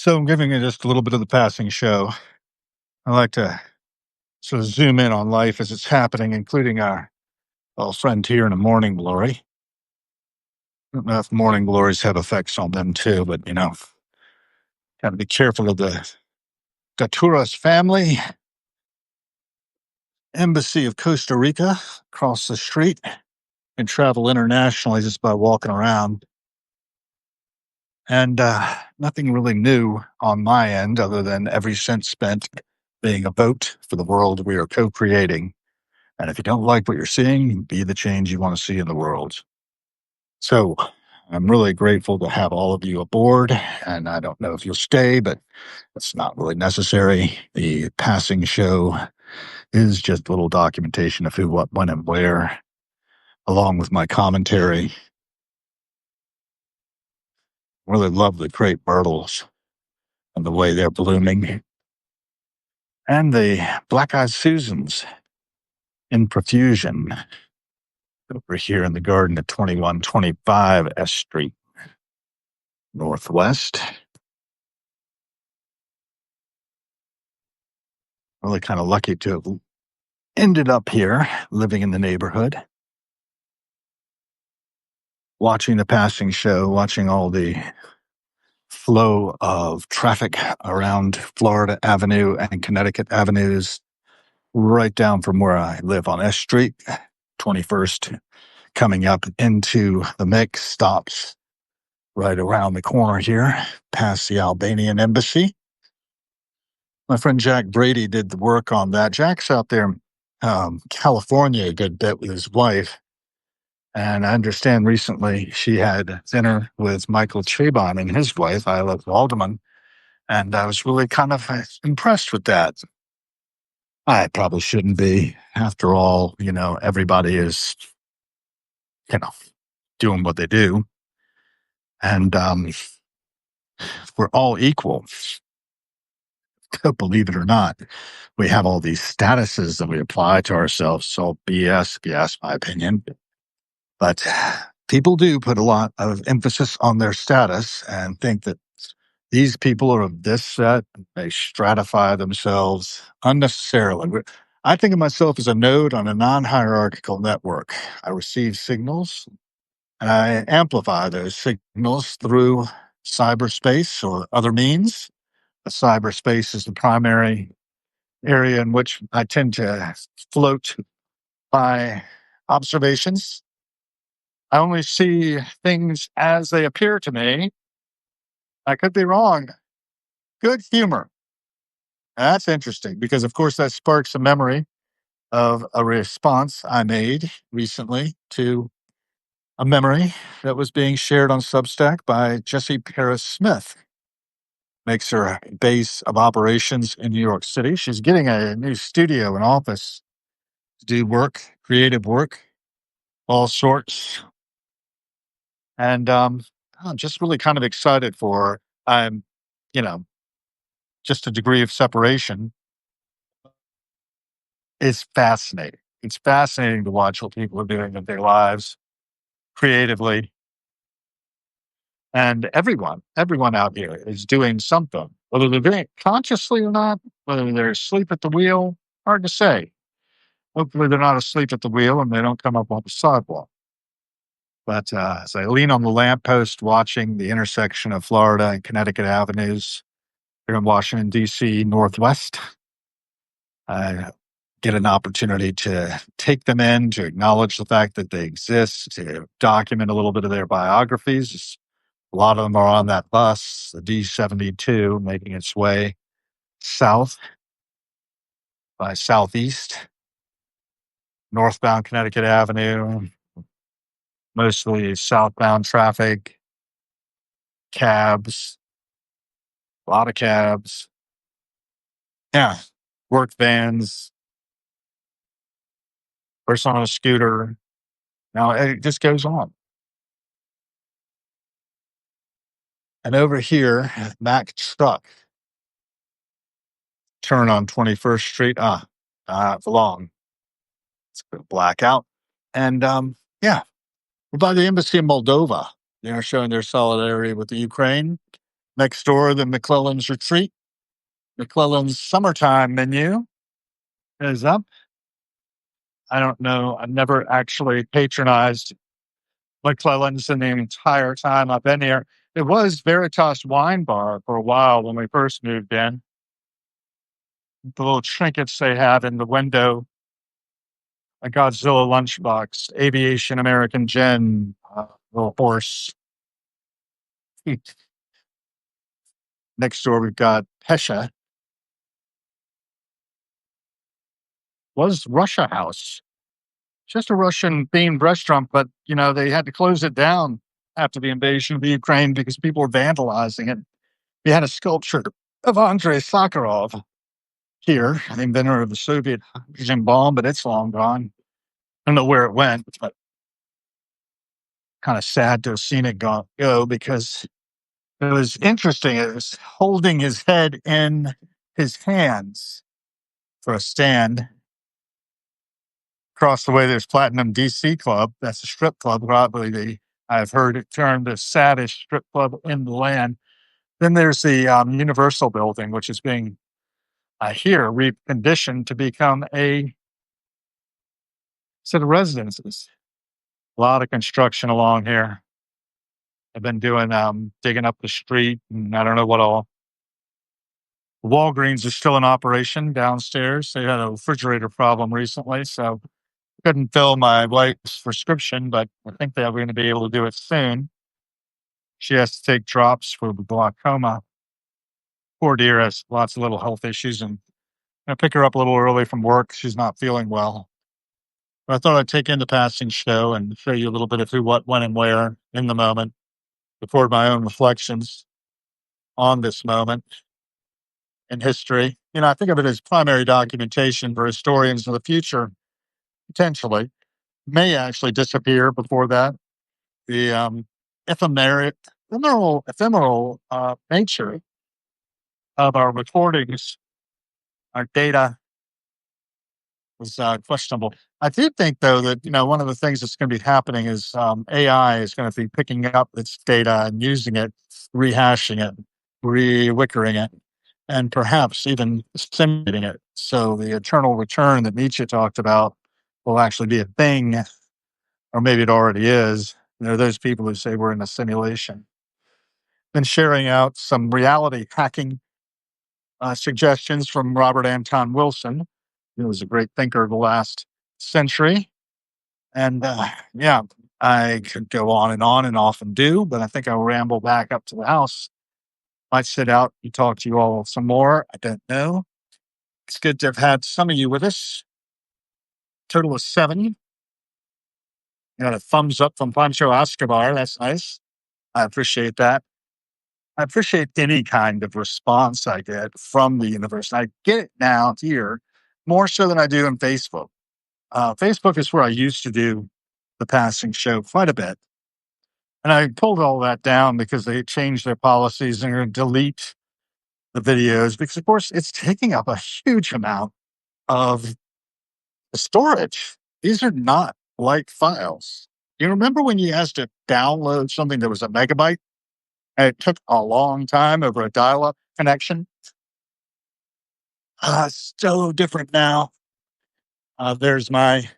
So I'm giving you just a little bit of the passing show. I like to sort of zoom in on life as it's happening, including our little friend here in a morning glory. I don't know if morning glories have effects on them too, but got to be careful of the Gaturas family, Embassy of Costa Rica across the street, and travel internationally just by walking around. And nothing really new on my end other than every cent spent being a vote for the world we are co creating. And if you don't like what you're seeing, be the change you want to see in the world. So I'm really grateful to have all of you aboard. And I don't know if you'll stay, but it's not really necessary. The passing show is just a little documentation of who, what, when, and where, along with my commentary. Really love the crepe myrtles and the way they're blooming. And the black-eyed Susans in profusion over here in the garden at 2125 S Street Northwest. Really kind of lucky to have ended up here, living in the neighborhood, watching the passing show, watching all the flow of traffic around Florida Avenue and Connecticut Avenues, right down from where I live on S Street, 21st, coming up into the mix, stops right around the corner here, past the Albanian embassy. My friend Jack Brady did the work on that. Jack's out there in California a good bit with his wife. And I understand recently she had dinner with Michael Chabon and his wife, Isla Waldman. And I was really kind of impressed with that. I probably shouldn't be. After all, everybody is, you know, doing what they do. And we're all equal, believe it or not. We have all these statuses that we apply to ourselves. So BS, if you ask my opinion. But people do put a lot of emphasis on their status and think that these people are of this set. They stratify themselves unnecessarily. I think of myself as a node on a non-hierarchical network. I receive signals and I amplify those signals through cyberspace or other means. The cyberspace is the primary area in which I tend to float my observations. I only see things as they appear to me. I could be wrong. Good humor. That's interesting because, of course, that sparks a memory of a response I made recently to a memory that was being shared on Substack by Jessie Paris Smith. Makes her base of operations in New York City. She's getting a new studio and office to do work, creative work, all sorts. And I'm just really kind of excited for her. I'm, you know, just a degree of separation is fascinating. It's fascinating to watch what people are doing with their lives creatively. And everyone out here is doing something, whether they're doing it consciously or not, whether they're asleep at the wheel, hard to say. Hopefully they're not asleep at the wheel and they don't come up on the sidewalk. But as I lean on the lamppost watching the intersection of Florida and Connecticut avenues here in Washington, D.C., Northwest, I get an opportunity to take them in, to acknowledge the fact that they exist, to document a little bit of their biographies. A lot of them are on that bus, the D-72, making its way south by Southeast, northbound Connecticut Avenue, mostly southbound traffic, cabs, a lot of cabs. Yeah, work vans, person on a scooter. Now it just goes on. And over here, Mack truck turn on 21st Street. It's long. It's a blackout. And yeah, we're by the embassy in Moldova. They're showing their solidarity with the Ukraine. Next door, the McClellan's Retreat. McClellan's summertime menu is up. I don't know. I've never actually patronized McClellan's in the entire time I've been here. It was Veritas Wine Bar for a while when we first moved in. The little trinkets they have in the window, a Godzilla lunchbox, Aviation American Gin, little horse. Next door, we've got Pesha. Was Russia House. Just a Russian themed restaurant, but they had to close it down after the invasion of the Ukraine because people were vandalizing it. We had a sculpture of Andrei Sakharov here, the inventor of the Soviet hydrogen bomb, but it's long gone. I don't know where it went, but kind of sad to have seen it go because it was interesting. It was holding his head in his hands for a stand. Across the way, there's Platinum DC Club. That's a strip club, probably I've heard it termed the saddest strip club in the land. Then there's the Universal building, which is being, I hear, reconditioned to become a set of residences. A lot of construction along here. I've been doing digging up the street, and I don't know what all. Walgreens is still in operation downstairs. They had a refrigerator problem recently, so couldn't fill my wife's prescription, but I think they're going to be able to do it soon. She has to take drops for glaucoma. Poor dear has lots of little health issues, and I pick her up a little early from work. She's not feeling well. But I thought I'd take in the passing show and show you a little bit of who, what, when, and where in the moment, record my own reflections on this moment in history. I think of it as primary documentation for historians of the future, potentially. May actually disappear before that. The ephemeral nature of our recordings, our data was questionable. I do think, though, that one of the things that's going to be happening is AI is going to be picking up its data and using it, rehashing it, re-wickering it, and perhaps even simulating it. So the eternal return that Nietzsche talked about will actually be a thing, or maybe it already is. There are those people who say we're in a simulation. Been sharing out some reality hacking suggestions from Robert Anton Wilson. He was a great thinker of the last century. And yeah, I could go on and often do, but I think I'll ramble back up to the house. Might sit out and talk to you all some more. I don't know. It's good to have had some of you with us. Total of 7. Got a thumbs up from Pancho Escobar. That's nice. I appreciate that. I appreciate any kind of response I get from the universe. I get it now here more so than I do on Facebook. Facebook is where I used to do the passing show quite a bit. And I pulled all that down because they changed their policies and are going to delete the videos because, of course, it's taking up a huge amount of storage. These are not like files. You remember when you had to download something that was a megabyte and it took a long time over a dial-up connection? So different now. There's my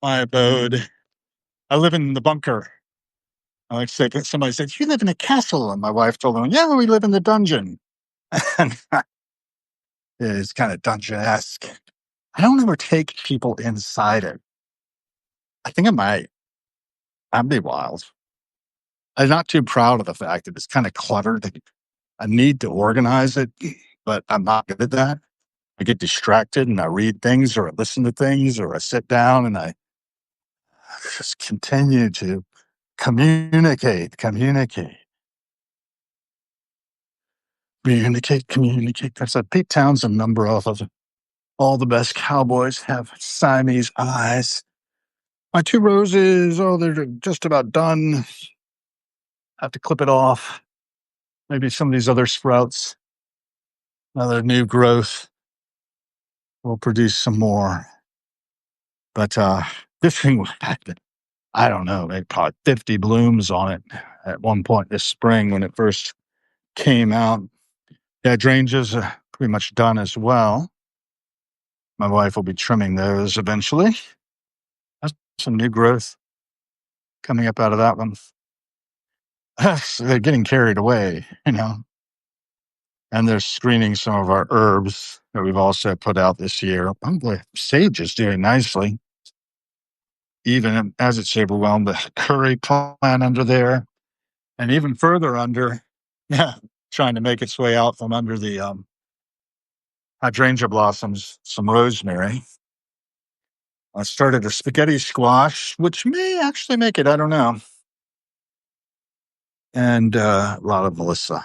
abode. I live in the bunker. I like to say, somebody said, "You live in a castle," and my wife told them, "Yeah, we live in the dungeon." And it's kind of dungeon-esque. I don't ever take people inside it. I think I might. That'd be wild. I'm not too proud of the fact that it's kind of cluttered. I need to organize it, but I'm not good at that. I get distracted and I read things or I listen to things or I sit down and I just continue to communicate. That's a Pete Townsend number off of All the Best Cowboys Have Siamese Eyes. My 2 roses, they're just about done. I have to clip it off. Maybe some of these other sprouts, another new growth will produce some more. But this thing happened. I don't know, maybe probably 50 blooms on it at one point this spring when it first came out. Hydrangeas are pretty much done as well. My wife will be trimming those eventually. That's some new growth coming up out of that one. So they're getting carried away. And they're screening some of our herbs that we've also put out this year. Oh boy, sage is doing nicely, even as it's overwhelmed the curry plant under there, and even further under, yeah, trying to make its way out from under the hydrangea blossoms, some rosemary. I started a spaghetti squash, which may actually make it, I don't know. And a lot of Melissa,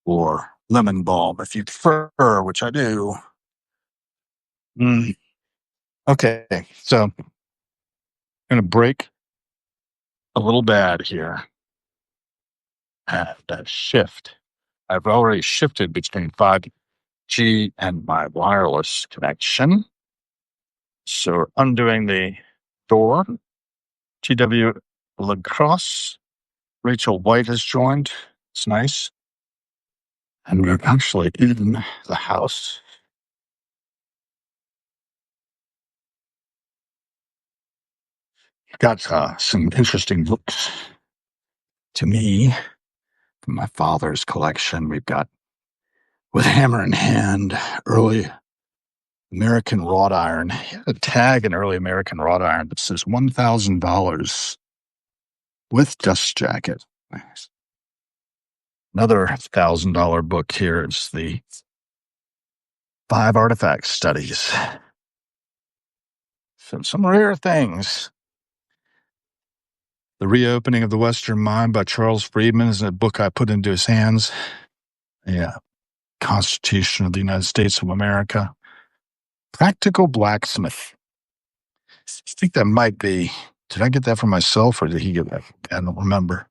or lemon balm if you prefer, which I do. Mm. Okay, so I'm going to break a little bad here and shift. I've already shifted between 5G and my wireless connection. So we're undoing the door. TW Lacrosse. Rachel White has joined. It's nice. And we're actually in the house. Got some interesting books to me from my father's collection. We've got With Hammer in Hand, early American wrought iron. He had a tag in early American wrought iron that says $1,000 with dust jacket. Another $1,000 book here is the 5 Artifact Studies. Some rare things. The Reopening of the Western Mind by Charles Friedman is a book I put into his hands. Yeah. Constitution of the United States of America. Practical Blacksmith. I think that might be, did I get that for myself or did he get that? I don't remember.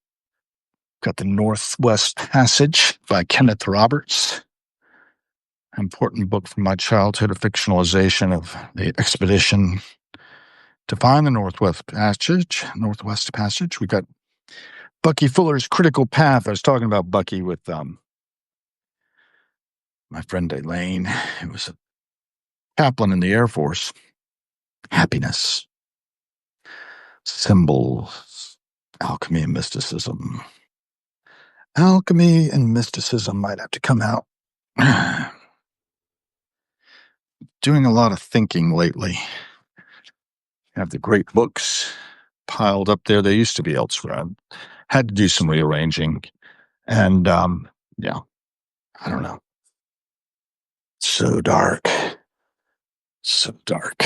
Got the Northwest Passage by Kenneth Roberts. Important book from my childhood, a fictionalization of the expedition to find the Northwest Passage. We got Bucky Fuller's Critical Path. I was talking about Bucky with my friend Elaine. It was a chaplain in the Air Force. Happiness. Symbols. Alchemy and mysticism. Alchemy and mysticism might have to come out. Doing a lot of thinking lately. Have the great books piled up there. They used to be elsewhere. I had to do some rearranging. And, yeah, I don't know. So dark. So dark.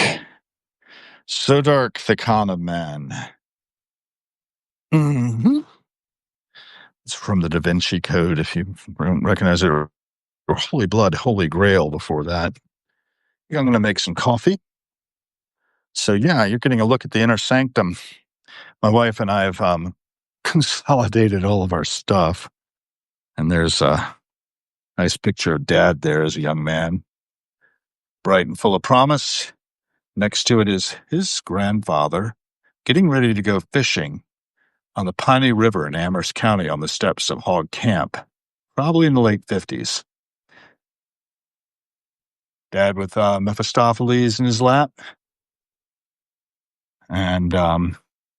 So dark, the con of man. Mm-hmm. It's from the Da Vinci Code, if you don't recognize it, or Holy Blood, Holy Grail before that. I'm going to make some coffee. So, yeah, you're getting a look at the inner sanctum. My wife and I have consolidated all of our stuff. And there's a nice picture of Dad there as a young man, bright and full of promise. Next to it is his grandfather getting ready to go fishing on the Piney River in Amherst County on the steps of Hog Camp, probably in the late 50s. Dad with Mephistopheles in his lap. And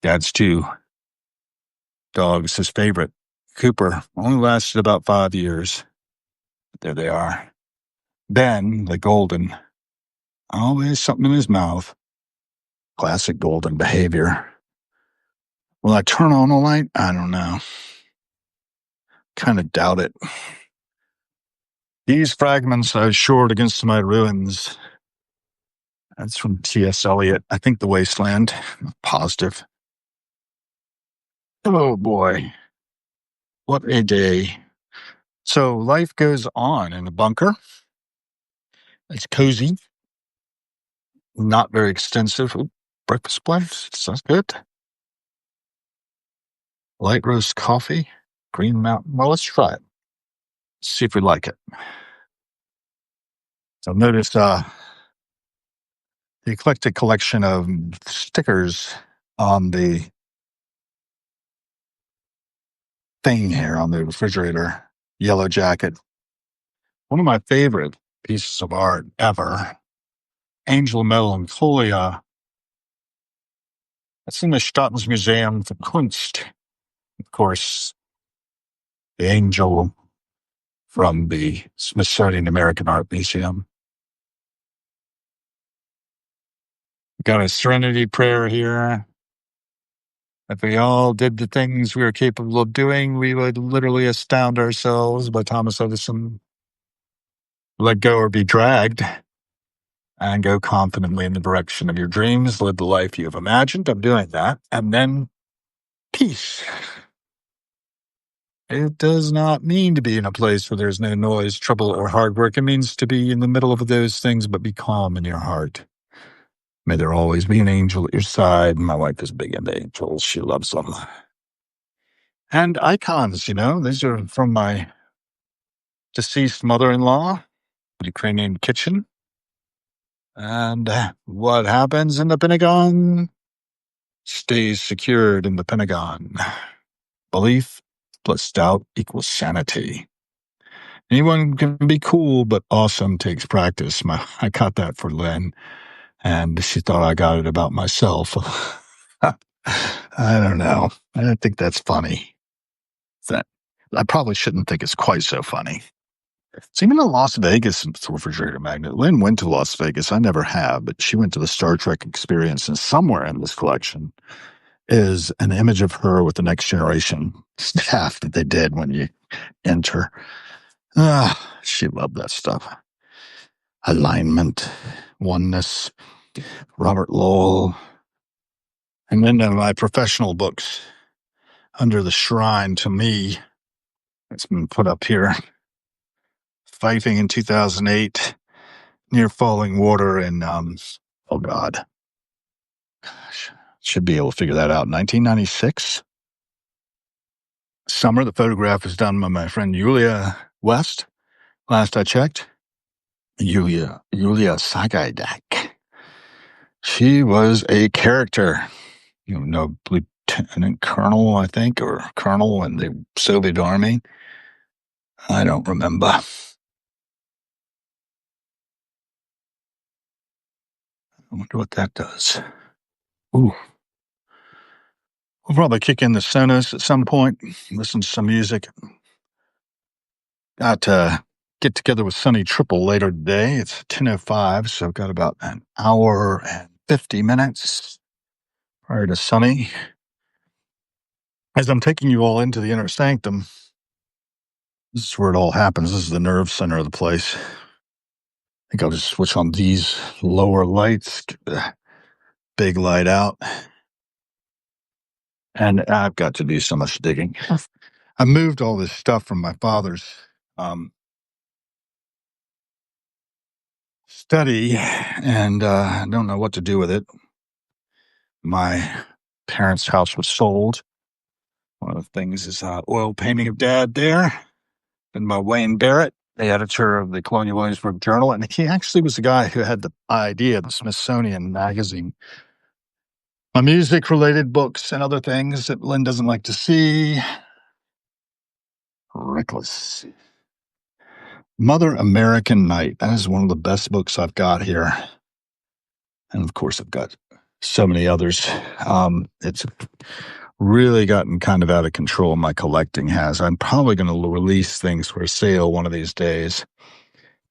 Dad's 2 dogs, his favorite, Cooper, only lasted about 5 years. There they are. Ben, the golden, always something in his mouth. Classic golden behavior. Will I turn on a light? I don't know. Kind of doubt it. These fragments I shored against my ruins. That's from T.S. Eliot. I think The Wasteland. Positive. Oh boy. What a day. So life goes on in a bunker. It's cozy. Not very extensive. Ooh, breakfast place. Sounds good. Light roast coffee. Green Mountain. Well, let's try it. See if we like it. So notice the eclectic collection of stickers on the thing here on the refrigerator, Yellow Jacket. One of my favorite pieces of art ever, Angel Melancholia. It's in the Staatsmuseum für Kunst. Of course, the angel from the Smithsonian American Art Museum. Got a serenity prayer here. If we all did the things we are capable of doing, we would literally astound ourselves. By Thomas Edison. Let go or be dragged, and go confidently in the direction of your dreams. Live the life you have imagined. I'm doing that. And then peace. It does not mean to be in a place where there's no noise, trouble, or hard work. It means to be in the middle of those things, but be calm in your heart. May there always be an angel at your side. My wife is big into angels. She loves them. And icons, these are from my deceased mother-in-law, Ukrainian kitchen. And what happens in the Pentagon stays secured in the Pentagon. Belief plus doubt equals sanity. Anyone can be cool, but awesome takes practice. I got that for Lynn, and she thought I got it about myself. I don't know. I don't think that's funny. I probably shouldn't think it's quite so funny. So even in Las Vegas refrigerator magnet, Lynn went to Las Vegas. I never have, but she went to the Star Trek experience, and somewhere in this collection is an image of her with the Next Generation staff that they did when you enter. She loved that stuff. Alignment, oneness, Robert Lowell. And then my professional books, Under the Shrine to Me. It's been put up here. Fighting in 2008, Near Falling Water, and oh God. Gosh, should be able to figure that out. 1996. Summer, the photograph was done by my friend Julia West. Last I checked. Julia Sagaidak. She was a character. Lieutenant Colonel, I think, or Colonel in the Soviet Army. I don't remember. I wonder what that does. Ooh. We'll probably kick in the Sonos at some point, listen to some music. Got to get together with Sonny Triple later today. It's 10:05, so I've got about an hour and 50 minutes prior to Sonny. As I'm taking you all into the inner sanctum, this is where it all happens. This is the nerve center of the place. I think I'll just switch on these lower lights, get the big light out. And I've got to do so much digging. I moved all this stuff from my father's study, and I don't know what to do with it. My parents' house was sold. One of the things is oil painting of Dad there, and by Wayne Barrett, the editor of the Colonial Williamsburg Journal, and he actually was the guy who had the idea of the Smithsonian magazine. My music-related books and other things that Lynn doesn't like to see. Reckless. Mother American Night. That is one of the best books I've got here. And of course, I've got so many others. It's really gotten kind of out of control. My collecting has. I'm probably going to release things for sale one of these days.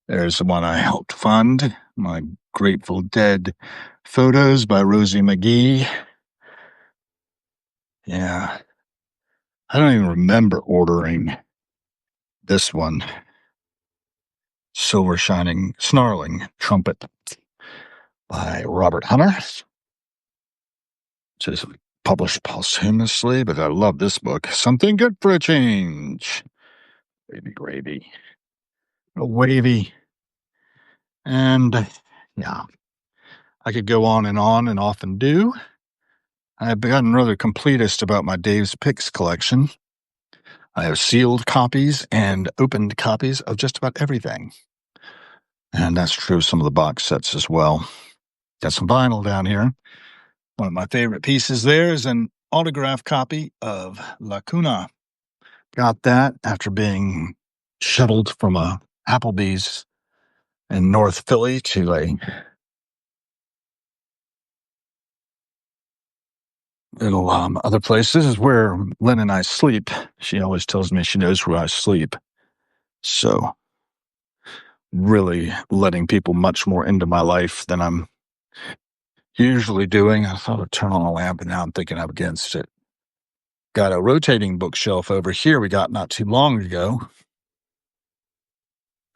There's the one I helped fund, my Grateful Dead photos by Rosie McGee. Yeah. I don't even remember ordering this one. Silver Shining Snarling Trumpet by Robert Hunter. Which is published posthumously, but I love this book. Something Good for a Change. Baby gravy. A wavy. And yeah, I could go on and often do. I've gotten rather completist about my Dave's Picks collection. I have sealed copies and opened copies of just about everything. And that's true of some of the box sets as well. Got some vinyl down here. One of my favorite pieces there is an autographed copy of La Cuna. Got that after being shuttled from a Applebee's in North Philly to a little other place. This is where Lynn and I sleep. She always tells me she knows where I sleep. So really letting people much more into my life than I'm usually doing. I thought I'd turn on a lamp, and now I'm thinking I'm against it. Got a rotating bookshelf over here we got not too long ago.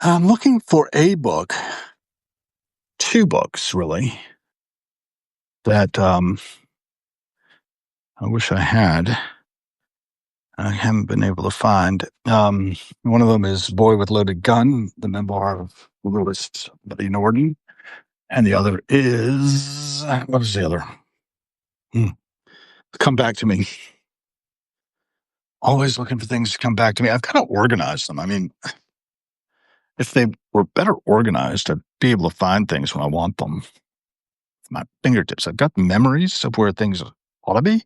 I'm looking for a book, two books really, that I wish I had. I haven't been able to find. One of them is Boy with Loaded Gun, the memoir of Lewis Buddy Norden. And the other is, what is the other? Come Back to Me. Always looking for things to come back to me. I've kind of organized them. I mean, if they were better organized, I'd be able to find things when I want them. With my fingertips. I've got memories of where things ought to be,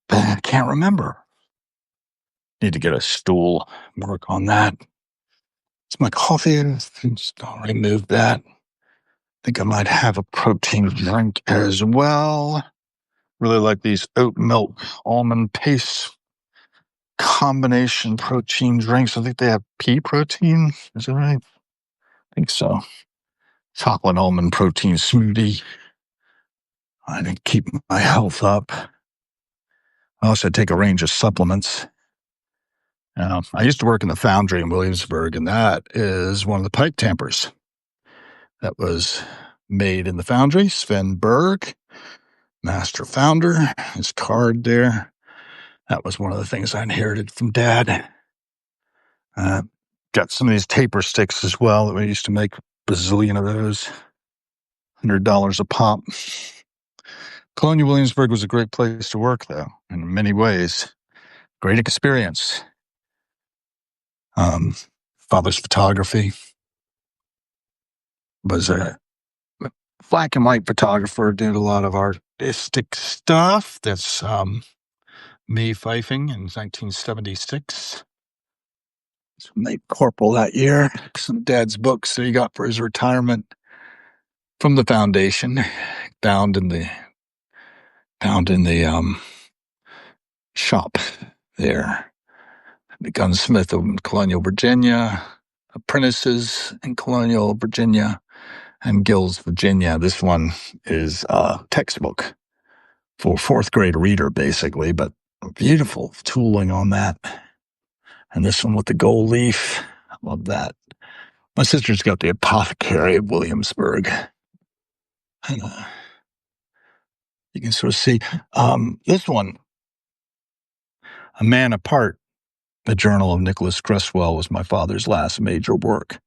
but I can't remember. Need to get a stool, work on that. It's my coffee. I'll remove that. Think I might have a protein drink as well. Really like these oat milk almond paste combination protein drinks. I think they have pea protein. Is that right? I think so. Chocolate almond protein smoothie. I think keep my health up. I also take a range of supplements. I used to work in the foundry in Williamsburg, and that is one of the pipe tampers that was made in the foundry. Sven Berg, master founder, his card there. That was one of the things I inherited from Dad. Got some of these taper sticks as well that we used to make a bazillion of those. $100 a pop. Colonial Williamsburg was a great place to work, though, in many ways. Great experience. Father's photography was a black and white photographer, did a lot of artistic stuff. That's me fifing in 1976. So made corporal that year. Some Dad's books that he got for his retirement from the foundation, bound in the shop there. The gunsmith of Colonial Virginia, apprentices in Colonial Virginia, and Gill's Virginia. This one is a textbook for fourth grade reader, basically, but beautiful tooling on that. And this one with the gold leaf. I love that. My sister's got the Apothecary of Williamsburg. And, you can sort of see this one, A Man Apart, the Journal of Nicholas Cresswell, was my father's last major work.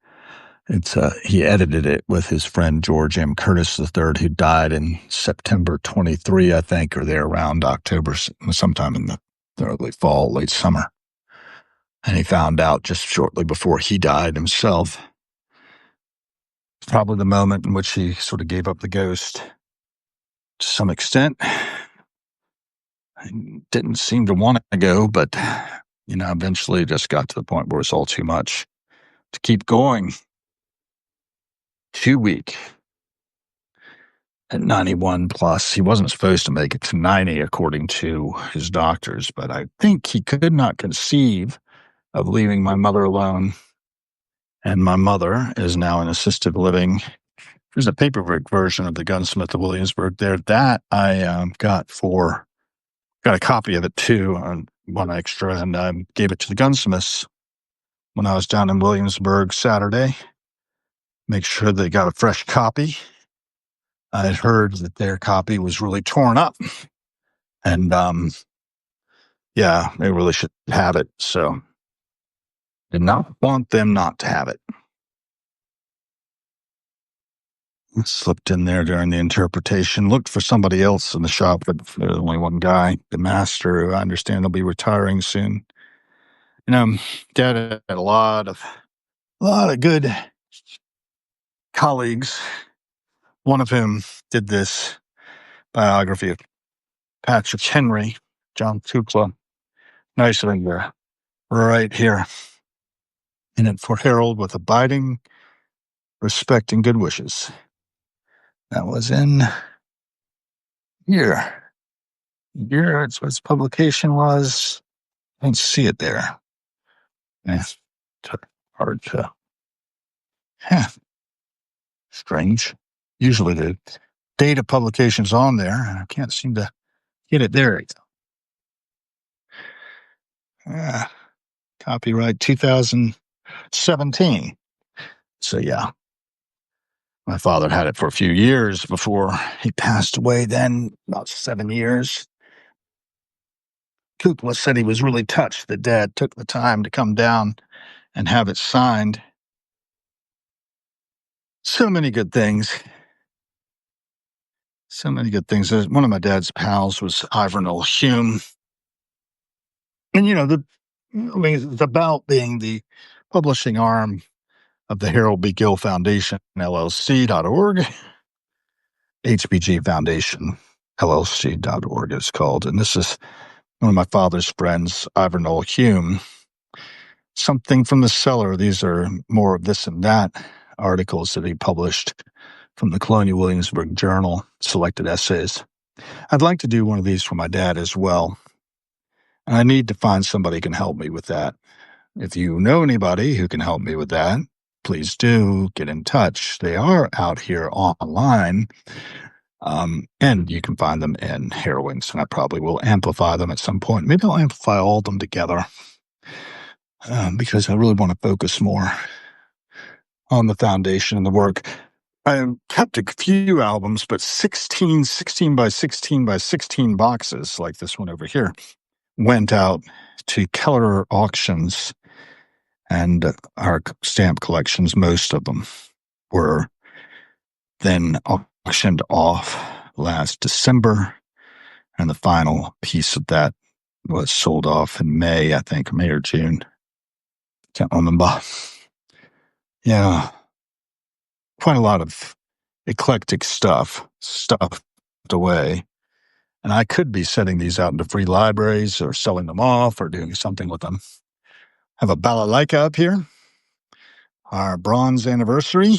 He edited it with his friend George M. Curtis III, who died in September 23, I think, or there around October, sometime in the early fall, late summer. And he found out just shortly before he died himself. Probably the moment in which he sort of gave up the ghost to some extent. He didn't seem to want to go, but, eventually just got to the point where it's all too much to keep going. 2 week at 91 plus. He wasn't supposed to make it to 90 according to his doctors, but I think he could not conceive of leaving my mother alone. And my mother is now in assisted living. There's a paperback version of The Gunsmith of Williamsburg there that I got a copy of it too, on one extra, and I gave it to the gunsmiths when I was down in Williamsburg Saturday. Make sure they got a fresh copy. I had heard that their copy was really torn up, and they really should have it. So, did not want them not to have it. Slipped in there during the interpretation. Looked for somebody else in the shop, but there's only one guy, the master, who I understand will be retiring soon. Dad had a lot of good colleagues. One of whom did this biography of Patrick Henry, John Kukla. Nice of him there. Right here. In it for Harold with abiding respect and good wishes. That was in here. Here, it's what its publication was. I don't see it there. Yeah, hard to. Yeah, strange. Usually the date of publication's on there, and I can't seem to get it there. Copyright 2017. So yeah, my father had it for a few years before he passed away. Then about 7 years. Kukla said he was really touched that Dad took the time to come down and have it signed. So many good things. So many good things. One of my dad's pals was Ivernell Hume. And, it's about being the publishing arm of the Harold B. Gill Foundation, LLC.org. HBG Foundation, LLC.org is called. And this is one of my father's friends, Ivernell Hume. Something from the Cellar. These are more of this and that articles that he published from the Colonial Williamsburg Journal, selected essays. I'd like to do one of these for my dad as well. And I need to find somebody who can help me with that. If you know anybody who can help me with that, please do get in touch. They are out here online, and you can find them in Heroines, and I probably will amplify them at some point. Maybe I'll amplify all of them together, because I really want to focus more on the foundation and the work. I kept a few albums, but 16 by 16 by 16 boxes, like this one over here, went out to Keller auctions, and our stamp collections, most of them, were then auctioned off last December, and the final piece of that was sold off in May, I think, May or June. Can't remember. Yeah. Quite a lot of eclectic stuff stuffed away. And I could be setting these out into free libraries or selling them off or doing something with them. I have a balalaika up here, our bronze anniversary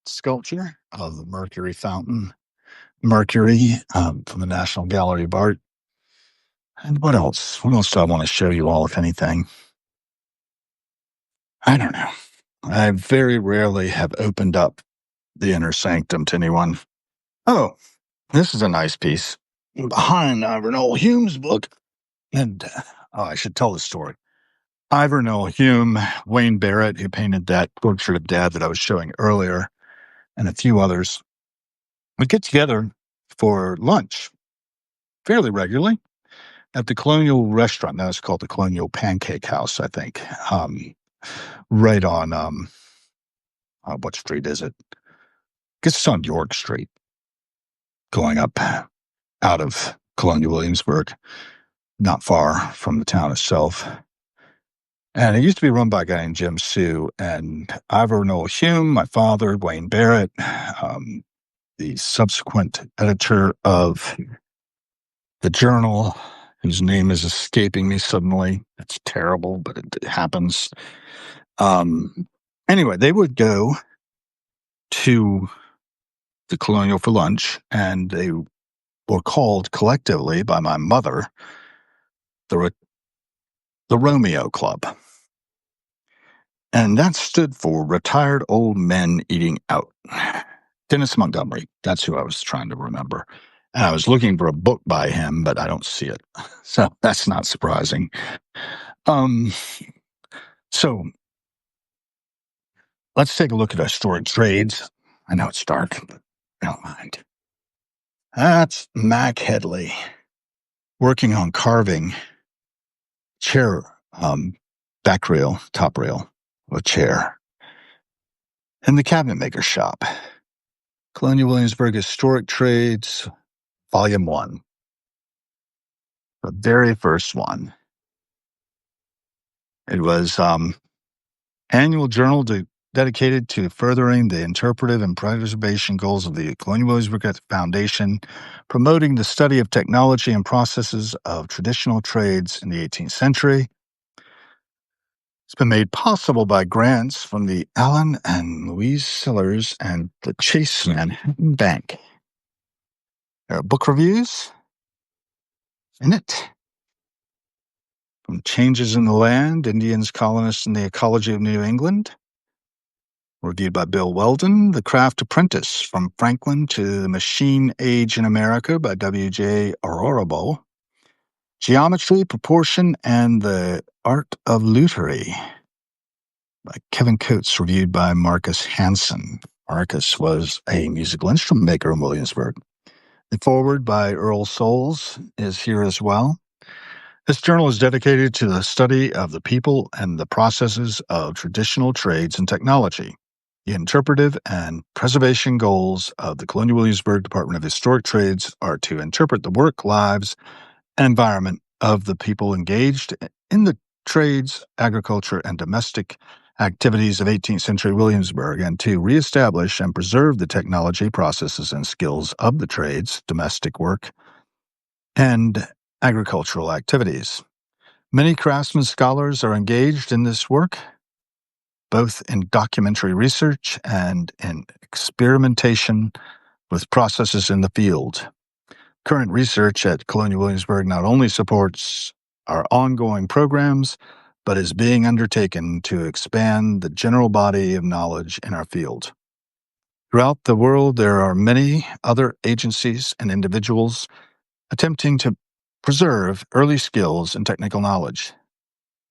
sculpture of the Mercury fountain. Mercury from the National Gallery of Art. And what else? What else do I want to show you all, if anything? I don't know. I very rarely have opened up the inner sanctum to anyone. Oh, this is a nice piece. Behind Ivernell Hume's book. And, I should tell the story. Ivernell Hume, Wayne Barrett, who painted that portrait of Dad that I was showing earlier, and a few others, would get together for lunch fairly regularly at the Colonial Restaurant. Now it's called the Colonial Pancake House, I think. Right on, what street is it? I guess it's on York Street, going up out of Colonial Williamsburg, not far from the town itself. And it used to be run by a guy named Jim Sue, and Ivernell Hume, my father, Wayne Barrett, the subsequent editor of the Journal, whose name is escaping me suddenly. It's terrible, but it happens. Anyway, they would go to the Colonial for lunch, and they were called collectively by my mother the Romeo Club. And that stood for Retired Old Men Eating Out. Dennis Montgomery, that's who I was trying to remember. And I was looking for a book by him, but I don't see it. So that's not surprising. So let's take a look at our stored trades. I know it's dark, but I don't mind. That's Mac Headley working on carving chair, back rail, top rail of a chair in the cabinet maker shop. Colonial Williamsburg Historic Trades, Volume 1. The very first one. It was Annual Journal de dedicated to furthering the interpretive and preservation goals of the Colonial Williamsburg Foundation, promoting the study of technology and processes of traditional trades in the 18th century. It's been made possible by grants from the Allen and Louise Sellers and the Chase Manhattan Bank. There are book reviews in it. From Changes in the Land, Indians, Colonists, and the Ecology of New England, reviewed by Bill Weldon. The Craft Apprentice, From Franklin to the Machine Age in America by W.J. Arorabo. Geometry, Proportion, and the Art of Luthery by Kevin Coates, reviewed by Marcus Hansen. Marcus was a musical instrument maker in Williamsburg. The foreword by Earl Souls is here as well. This journal is dedicated to the study of the people and the processes of traditional trades and technology. The interpretive and preservation goals of the Colonial Williamsburg Department of Historic Trades are to interpret the work, lives, and environment of the people engaged in the trades, agriculture, and domestic activities of 18th century Williamsburg, and to reestablish and preserve the technology, processes, and skills of the trades, domestic work, and agricultural activities. Many craftsmen scholars are engaged in this work, both in documentary research and in experimentation with processes in the field. Current research at Colonial Williamsburg not only supports our ongoing programs, but is being undertaken to expand the general body of knowledge in our field. Throughout the world, there are many other agencies and individuals attempting to preserve early skills and technical knowledge.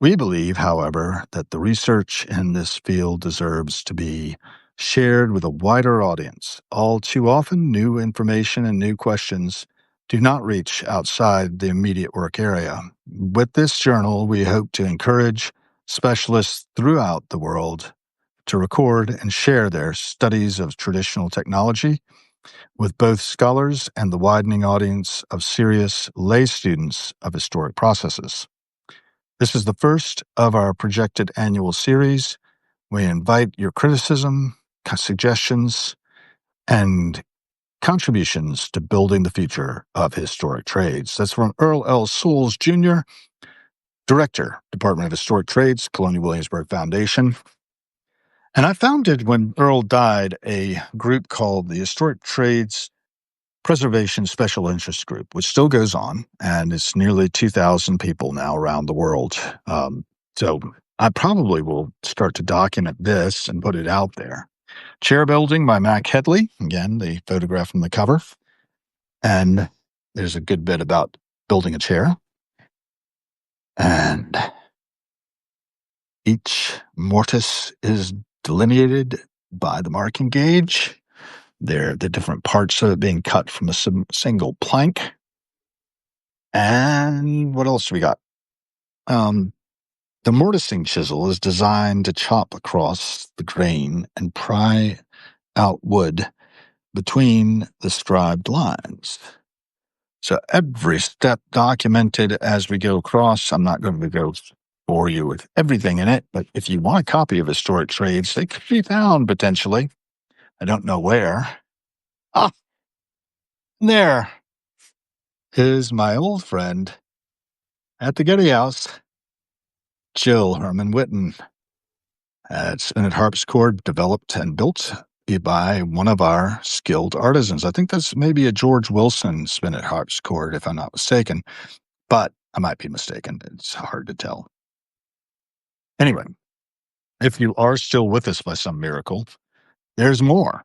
We believe, however, that the research in this field deserves to be shared with a wider audience. All too often, new information and new questions do not reach outside the immediate work area. With this journal, we hope to encourage specialists throughout the world to record and share their studies of traditional technology with both scholars and the widening audience of serious lay students of historic processes. This is the first of our projected annual series. We invite your criticism, suggestions, and contributions to building the future of historic trades. That's from Earl L. Souls, Jr., Director, Department of Historic Trades, Colonial Williamsburg Foundation. And I founded, when Earl died, a group called the Historic Trades Preservation Special Interest Group, which still goes on, and it's nearly 2,000 people now around the world. So I probably will start to document this and put it out there. Chair Building by Mac Headley, again, the photograph from the cover. And there's a good bit about building a chair. And each mortise is delineated by the marking gauge. They're the different parts of it being cut from a single plank. And what else do we got? The mortising chisel is designed to chop across the grain and pry out wood between the scribed lines. So every step documented as we go across. I'm not going to go bore you with everything in it, but if you want a copy of Historic Trades, they could be found potentially. I don't know where. There is my old friend at the Getty House, Jill Herman Witten. Spinet harpsichord developed and built by one of our skilled artisans. I think that's maybe a George Wilson spinet harpsichord, if I'm not mistaken, but I might be mistaken. It's hard to tell. Anyway, if you are still with us by some miracle, there's more.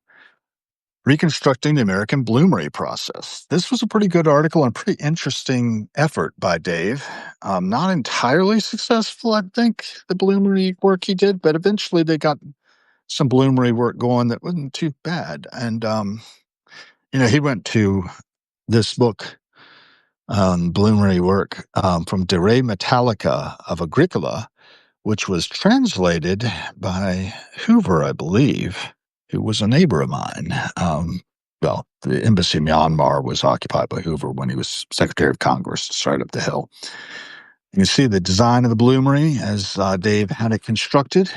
Reconstructing the American bloomery process. This was a pretty good article and pretty interesting effort by Dave. Not entirely successful, I think, the bloomery work he did, but eventually they got some bloomery work going that wasn't too bad. And, he went to this book on bloomery work from De Re Metallica of Agricola, which was translated by Hoover, I believe, who was a neighbor of mine. The embassy in Myanmar was occupied by Hoover when he was Secretary of Congress. It's right up the hill. You can see the design of the bloomery as Dave had it constructed.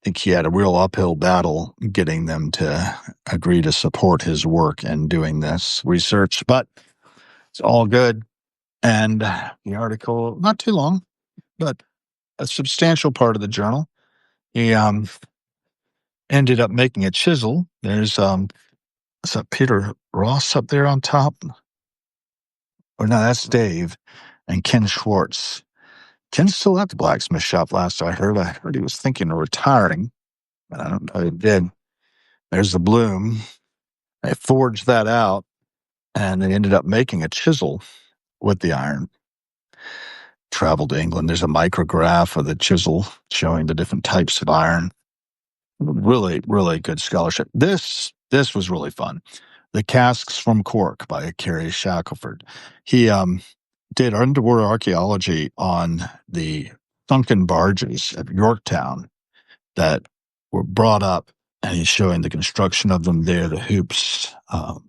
think he had a real uphill battle getting them to agree to support his work in doing this research, but it's all good. And the article, not too long, but a substantial part of the journal. He ended up making a chisel. There's is that Peter Ross up there on top? Or no, that's Dave and Ken Schwartz. Ken's still at the blacksmith shop last I heard. I heard he was thinking of retiring, but I don't know if he did. There's the Bloom. They forged that out, and they ended up making a chisel with the iron. Traveled to England. There's a micrograph of the chisel showing the different types of iron. Really, really good scholarship. This was really fun. The Casks from Cork by Kerry Shackelford. He did underwater archaeology on the sunken barges at Yorktown that were brought up, and he's showing the construction of them there, the hoops, the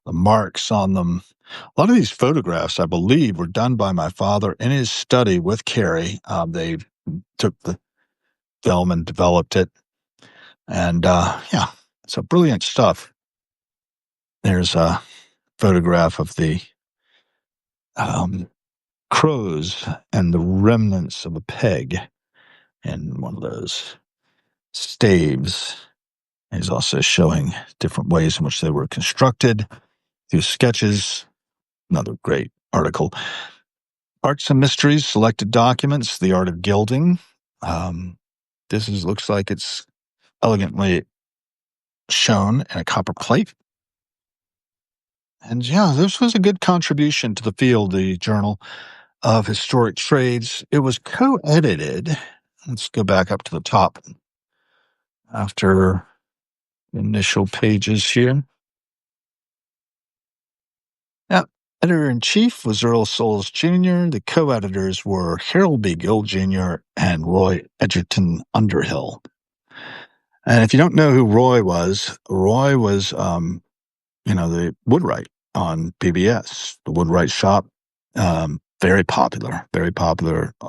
marks on them. A lot of these photographs, I believe, were done by my father in his study with Kerry. They took the film and developed it. And yeah, so brilliant stuff. There's a photograph of the crows and the remnants of a peg in one of those staves. He's also showing different ways in which they were constructed through sketches. Another great article. Arts and Mysteries, Selected Documents, The Art of Gilding. Looks like it's elegantly shown in a copper plate. And yeah, this was a good contribution to the field, the Journal of Historic Trades. It was co-edited. Let's go back up to the top after initial pages here. Yeah, editor-in-chief was Earl Soules Jr. The co-editors were Harold B. Gill Jr. and Roy Edgerton Underhill. And if you don't know who Roy was the Woodwright on PBS, the Woodwright shop. Very popular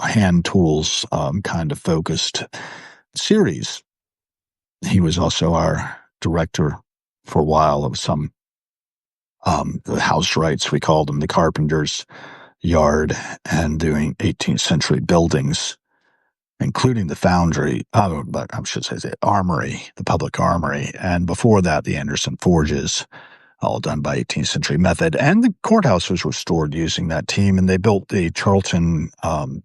hand tools kind of focused series. He was also our director for a while of some the house rights, we called them, the carpenter's yard, and doing 18th century buildings, including the foundry, but I should say the armory, the public armory, and before that, the Anderson forges, all done by 18th century method. And the courthouse was restored using that team, and they built the Charlton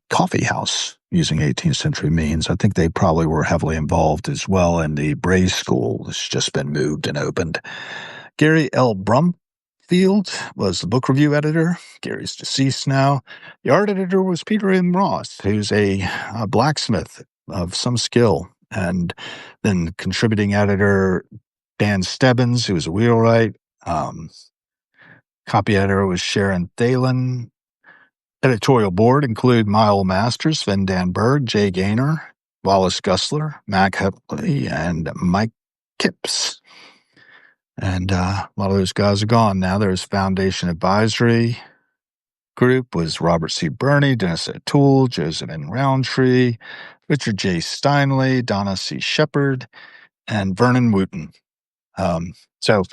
coffee house using 18th century means. I think they probably were heavily involved as well in the Bray School. It's just been moved and opened. Gary L. Brumfield was the book review editor. Gary's deceased now. The art editor was Peter M. Ross, who's a blacksmith of some skill. And then contributing editor Dan Stebbins, who was a wheelwright. Copy editor was Sharon Thalen. Editorial board include Myle Masters, Sven Dan Berg, Jay Gaynor, Wallace Gussler, Mac Hepley, and Mike Kipps. And a lot of those guys are gone now. There's Foundation Advisory Group was Robert C. Burney, Dennis O'Toole, Joseph N. Roundtree, Richard J. Steinley, Donna C. Shepard, and Vernon Wooten. So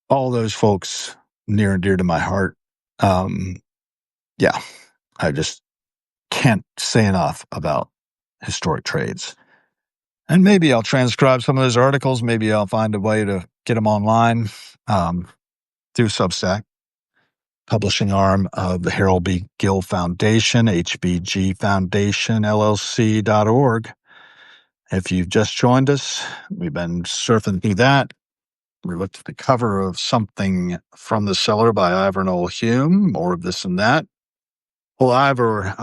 all those folks near and dear to my heart. Yeah, I just can't say enough about historic trades. And maybe I'll transcribe some of those articles. Maybe I'll find a way to get them online through Substack, publishing arm of the Harold B. Gill Foundation, hbgfoundationllc.org. If you've just joined us, we've been surfing through that. We looked at the cover of Something from the Cellar by Ivor Noel Hume, more of this and that. Well, Ivor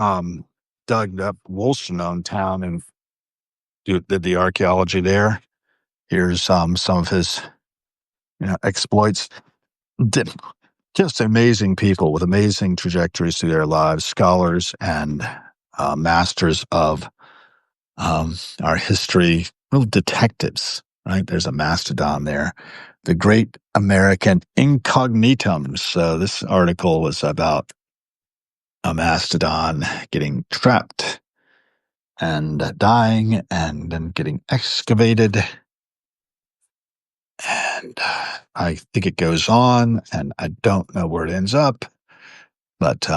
dug up Wolstenholme town and did the archaeology there. Here's some of his exploits. Just amazing people with amazing trajectories through their lives, scholars and masters of our history, real detectives, right? There's a mastodon there. The Great American Incognitums. So this article was about a mastodon getting trapped and dying and then getting excavated. And I think it goes on, and I don't know where it ends up. But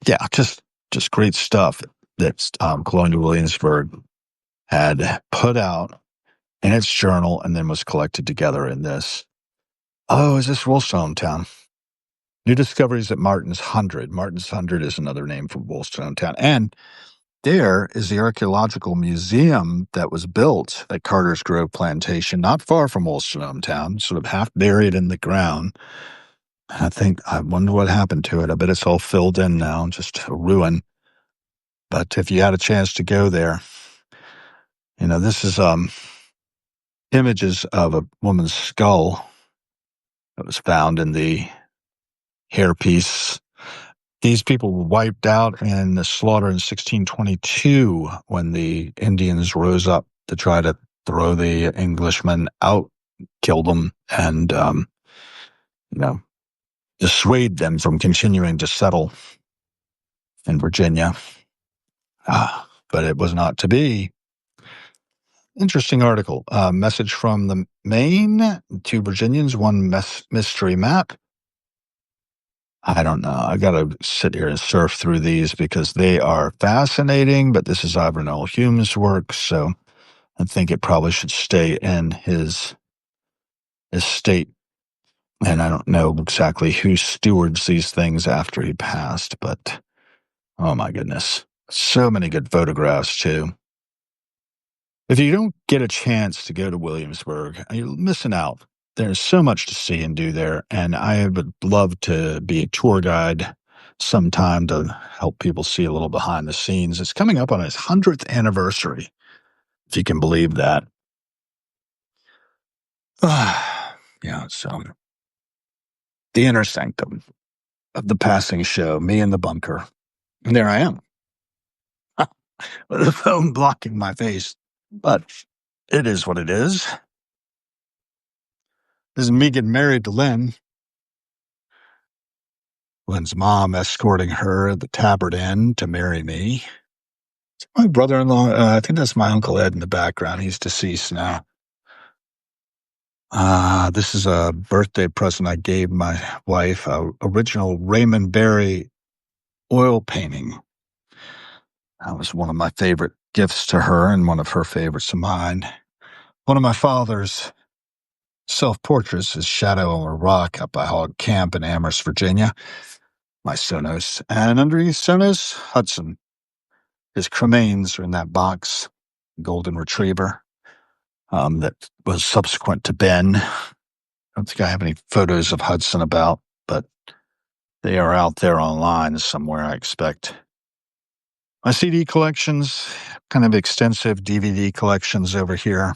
yeah, just great stuff that Colonial Williamsburg had put out in its journal and then was collected together in this. Oh, is this Woolstone Town? New discoveries at Martin's Hundred. Martin's Hundred is another name for Woolstone Town. And there is the archaeological museum that was built at Carter's Grove Plantation, not far from Woolstone Town, sort of half buried in the ground. I wonder what happened to it. I bet it's all filled in now, just a ruin. But if you had a chance to go there, this is images of a woman's skull that was found in the hairpiece. These people were wiped out in the slaughter in 1622 when the Indians rose up to try to throw the Englishmen out, kill them, and dissuade them from continuing to settle in Virginia. But it was not to be. Interesting article. Message from the Maine to Virginians, one mystery map. I don't know. I got to sit here and surf through these because they are fascinating, but this is Ivanhoe Hume's work, so I think it probably should stay in his estate. And I don't know exactly who stewards these things after he passed, but oh my goodness. So many good photographs, too. If you don't get a chance to go to Williamsburg, you're missing out. There's so much to see and do there, and I would love to be a tour guide sometime to help people see a little behind the scenes. It's coming up on its 100th anniversary, if you can believe that. Yeah, so the inner sanctum of the passing show, me in the bunker. And there I am, with the phone blocking my face. But it is what it is. This is me getting married to Lynn. Lynn's mom escorting her at the Tabard Inn to marry me. It's my brother-in-law. I think that's my Uncle Ed in the background. He's deceased now. This is a birthday present I gave my wife, a original Raymond Barry oil painting. That was one of my favorite gifts to her and one of her favorites of mine. One of my father's self-portraits is Shadow on a Rock up by Hog Camp in Amherst, Virginia. My Sonos. And underneath Sonos, Hudson. His cremains are in that box, golden retriever, that was subsequent to Ben. I don't think I have any photos of Hudson about, but they are out there online somewhere, I expect. My CD collections, kind of extensive DVD collections over here.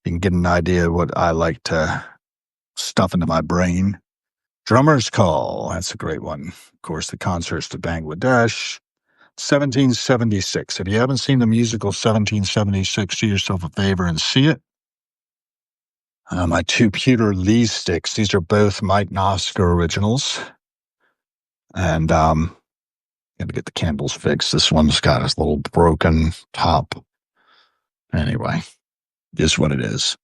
You can get an idea of what I like to stuff into my brain. Drummer's Call, that's a great one. Of course, the Concerts to Bangladesh. 1776. If you haven't seen the musical 1776, do yourself a favor and see it. My two pewter Lee sticks. These are both Mike Nosker originals. And got to get the candles fixed. This one's got a little broken top. Anyway, is what it is.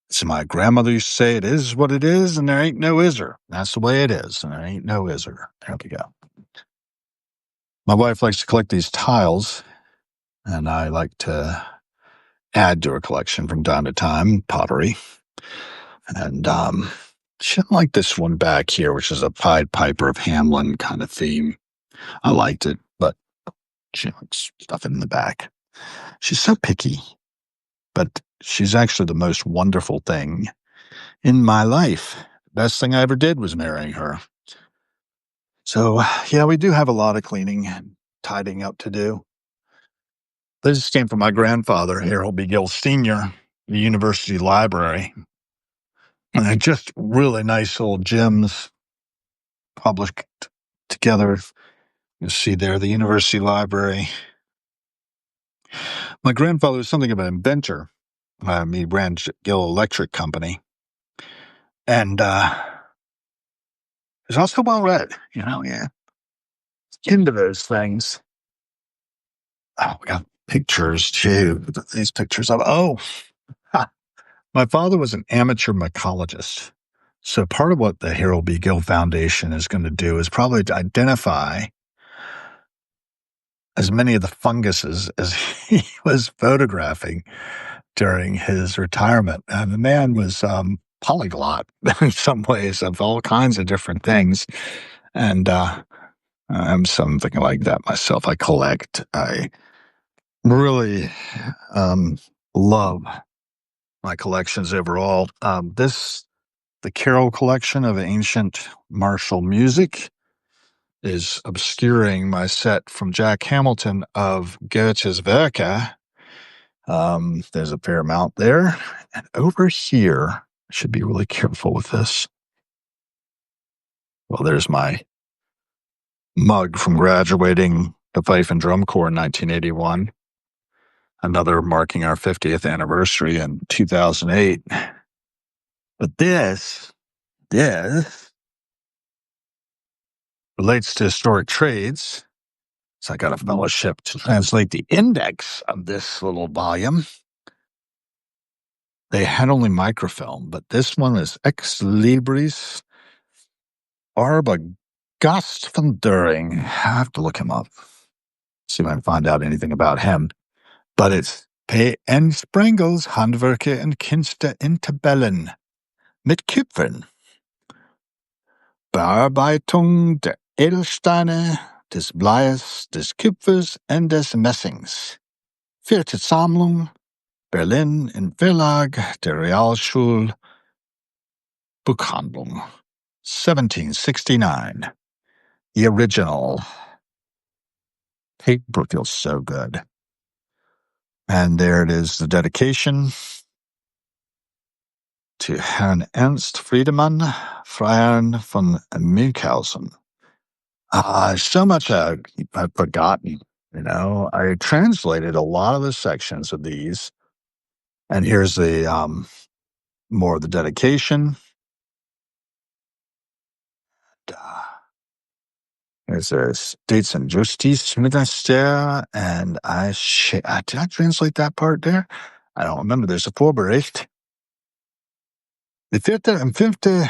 So my grandmother used to say, it is what it is, and there ain't no isser. That's the way it is, and there ain't no isser. There we go. My wife likes to collect these tiles, and I like to add to her collection from time to time, pottery. And she didn't like this one back here, which is a Pied Piper of Hamelin kind of theme. I liked it, but she likes stuff in the back. She's so picky, but she's actually the most wonderful thing in my life. The best thing I ever did was marrying her. So, yeah, we do have a lot of cleaning and tidying up to do. This came from my grandfather, Harold B. Gill Sr., the University Library. And just really nice old gems published together. You see there, the University Library. My grandfather was something of an inventor. He ran Gill Electric Company. And he's also well read, yeah. Into those things. Oh, we got pictures too. These pictures of, oh, ha, my father was an amateur mycologist. So part of what the Harold B. Gill Foundation is going to do is probably to identify as many of the funguses as he was photographing during his retirement. And the man was polyglot in some ways of all kinds of different things. And I'm something like that myself. I collect. I really love my collections overall. The Carroll collection of ancient martial music is obscuring my set from Jack Hamilton of Goethe's Werke. There's a fair amount there. And over here, I should be really careful with this. Well, there's my mug from graduating the Fife and Drum Corps in 1981. Another marking our 50th anniversary in 2008. But this relates to historic trades. So I got a fellowship to translate the index of this little volume. They had only microfilm, but this one is Ex Libris Arbogast van During. I have to look him up, see if I can find out anything about him. But it's P. N. Sprengels Handwerke en Kunste in Tabellen mit Kupfern. Bearbeitung der Edelsteine, des Bleies, des Kupfers und des Messings. Vierte Sammlung, Berlin im Verlag der Realschule Buchhandlung, 1769. The original. Paper feels so good. And there it is, the dedication to Herrn Ernst Friedemann, Freiherrn von Münchhausen. So much I've forgotten. I translated a lot of the sections of these. And here's the more of the dedication. There's a States and Justice Minister, and did I translate that part there? I don't remember. There's a Vorbericht. Der vierte und fünfte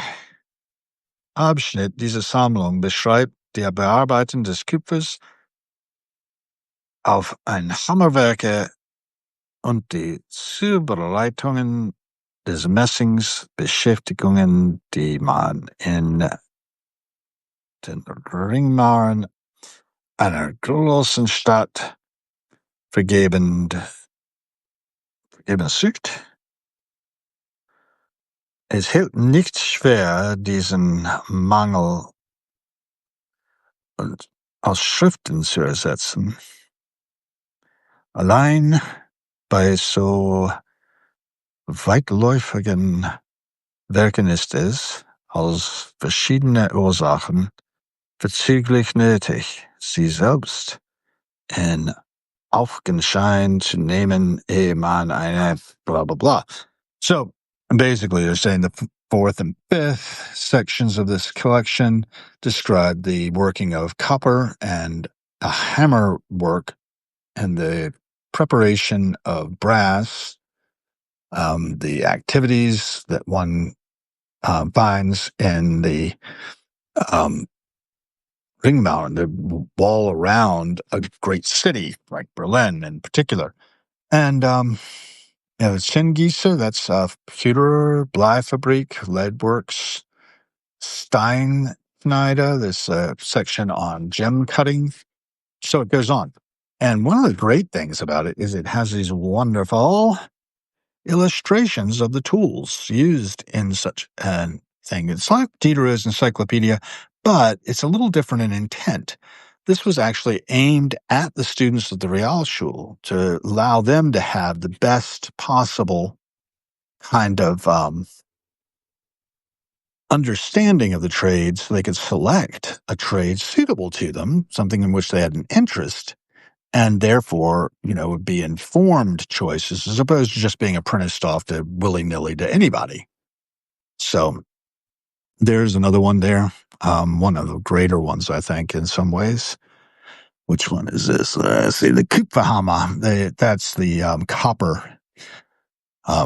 Abschnitt dieser Sammlung beschreibt die Bearbeitung des Kupfers auf ein Hammerwerke und die Zubereitungen des Messings, Beschäftigungen, die man in den Ringmauern einer großen Stadt vergeben sucht. Es hält nicht schwer, diesen Mangel aus Schriften zu ersetzen. Allein bei so weitläufigen Werken ist es, aus verschiedenen Ursachen, verzüglich nötig, sie selbst in Augenschein zu nehmen, ehe man eine blah, blah, blah. So basically, they're saying the fourth and fifth sections of this collection describe the working of copper and the hammer work and the preparation of brass, the activities that one finds in the Ringmauer, the wall around a great city like Berlin in particular. And Schengießer, that's Pewter, Bleifabrik, Leadworks, Steinschneider, this section on gem cutting. So it goes on. And one of the great things about it is it has these wonderful illustrations of the tools used in such a thing. It's like Diderot's encyclopedia, but it's a little different in intent. This was actually aimed at the students of the Realschule to allow them to have the best possible kind of understanding of the trades so they could select a trade suitable to them, something in which they had an interest, and therefore, would be informed choices as opposed to just being apprenticed off to willy-nilly to anybody. So there's another one there, one of the greater ones, I think, in some ways. Which one is this? Let's see, the Kupferhammer. That's the copper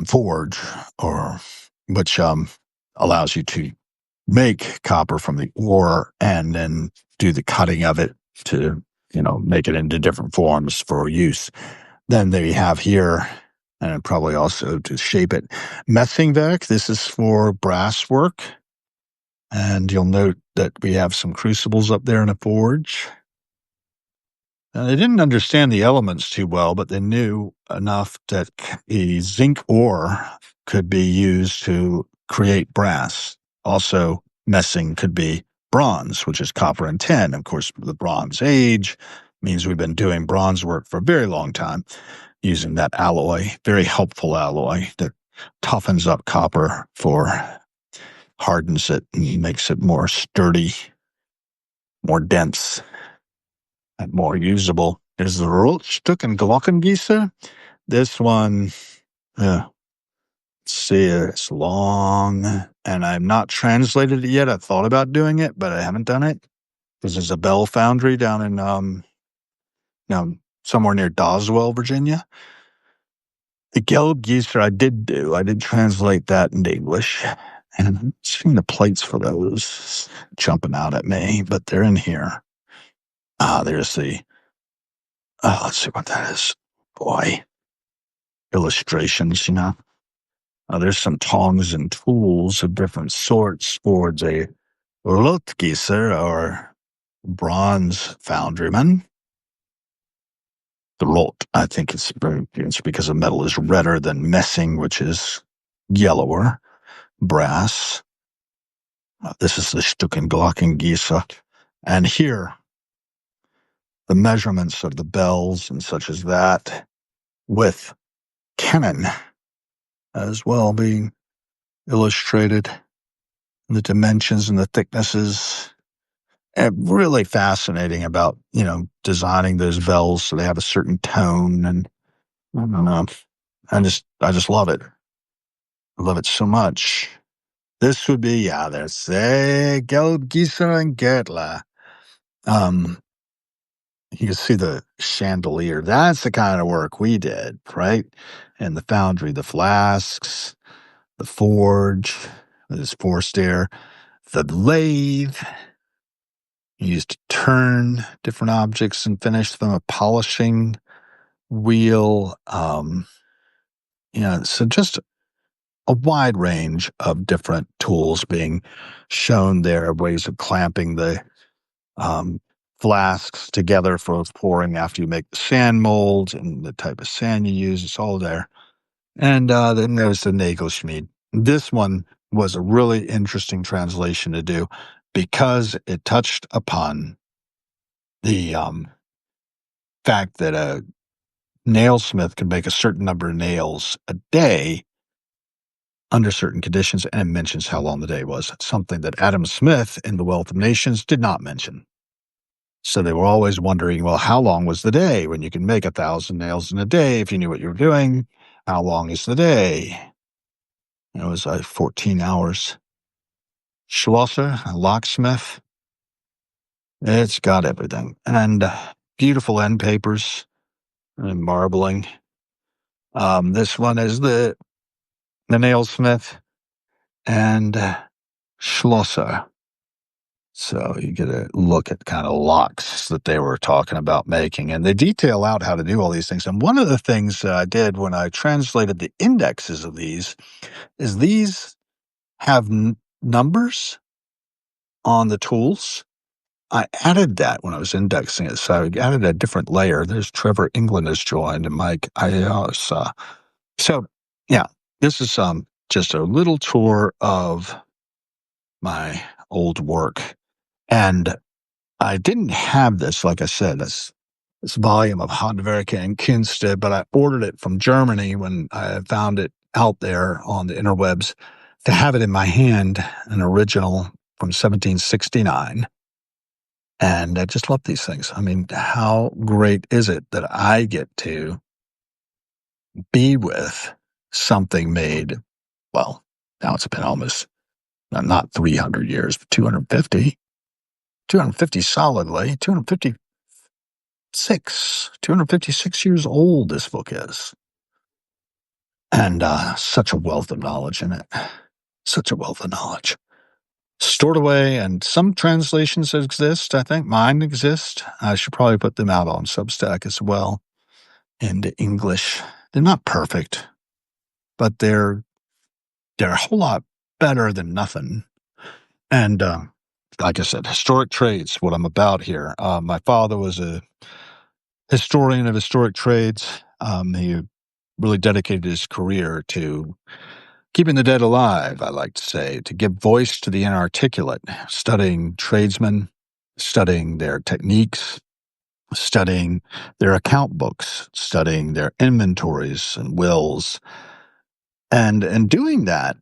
forge, or which allows you to make copper from the ore and then do the cutting of it to, make it into different forms for use. Then they have here, and probably also to shape it, Messingwerk. This is for brass work. And you'll note that we have some crucibles up there in a forge. They didn't understand the elements too well, but they knew enough that the zinc ore could be used to create brass. Also, messing could be bronze, which is copper and tin. Of course, the Bronze Age means we've been doing bronze work for a very long time using that alloy, very helpful alloy that toughens up copper hardens it and makes it more sturdy, more dense, and more usable. There's the Rotstück and Glockengießer. This one, let's see, it's long, and I've not translated it yet. I thought about doing it, but I haven't done it. This is a bell foundry down in somewhere near Doswell, Virginia. The Gelbgießer I did do. I did translate that into English. And I'm seeing the plates for those jumping out at me, but they're in here. There's the, let's see what that is. Boy, illustrations, there's some tongs and tools of different sorts for the Rotgießer, or bronze foundryman. The Rot, I think it's because the metal is redder than Messing, which is yellower. Brass. This is the Stückenglockengießer. And here, the measurements of the bells and such as that, with cannon as well being illustrated, the dimensions and the thicknesses. And really fascinating about, designing those bells so they have a certain tone. And I don't know. I just love it. I love it so much. This would be, there's Gelbgießer and Gertler. You can see the chandelier. That's the kind of work we did, right? And the foundry, the flasks, the forge, this forced air, the lathe. You used to turn different objects and finish them, a polishing wheel. So just a wide range of different tools being shown there, ways of clamping the flasks together for pouring after you make the sand molds and the type of sand you use. It's all there. And then there's the Nagelschmied. This one was a really interesting translation to do because it touched upon the fact that a nailsmith could make a certain number of nails a day under certain conditions, and it mentions how long the day was, something that Adam Smith in The Wealth of Nations did not mention. So they were always wondering, well, how long was the day when you can make 1,000 nails in a day if you knew what you were doing? How long is the day? And it was 14 hours. Schlosser, a locksmith. It's got everything. And beautiful end papers and marbling. This one is the nailsmith and Schlosser. So you get a look at kind of locks that they were talking about making, and they detail out how to do all these things. And one of the things that I did when I translated the indexes of these is these have numbers on the tools. I added that when I was indexing it. So I added a different layer. There's Trevor England has joined and Mike Ayos. So yeah, this is just a little tour of my old work. And I didn't have this, like I said, this volume of Handwerke and Künste, but I ordered it from Germany when I found it out there on the interwebs to have it in my hand, an original from 1769. And I just love these things. I mean, how great is it that I get to be with something made, well, now it's been almost not 300 years, but 250 solidly, 250 256 years old, this book is. And such a wealth of knowledge in it. Such a wealth of knowledge. Stored away, and some translations exist. I think mine exist. I should probably put them out on Substack as well into English. They're not perfect, but they're a whole lot better than nothing. And like I said, historic trades, what I'm about here. My father was a historian of historic trades. He really dedicated his career to keeping the dead alive, I like to say, to give voice to the inarticulate, studying tradesmen, studying their techniques, studying their account books, studying their inventories and wills. And in doing that,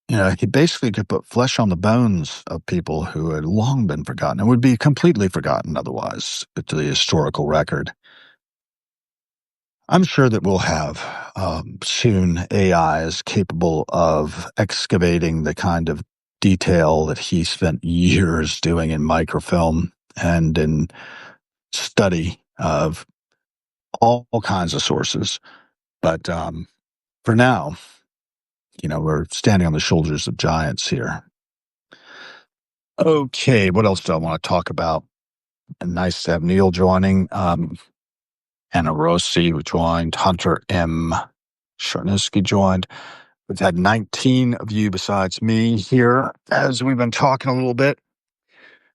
he basically could put flesh on the bones of people who had long been forgotten and would be completely forgotten otherwise to the historical record. I'm sure that we'll have soon AIs capable of excavating the kind of detail that he spent years doing in microfilm and in study of all kinds of sources. But for now, we're standing on the shoulders of giants here. Okay, what else do I want to talk about? And nice to have Neil joining. Anna Rossi joined. Hunter M. Sharnisky joined. We've had 19 of you besides me here as we've been talking a little bit.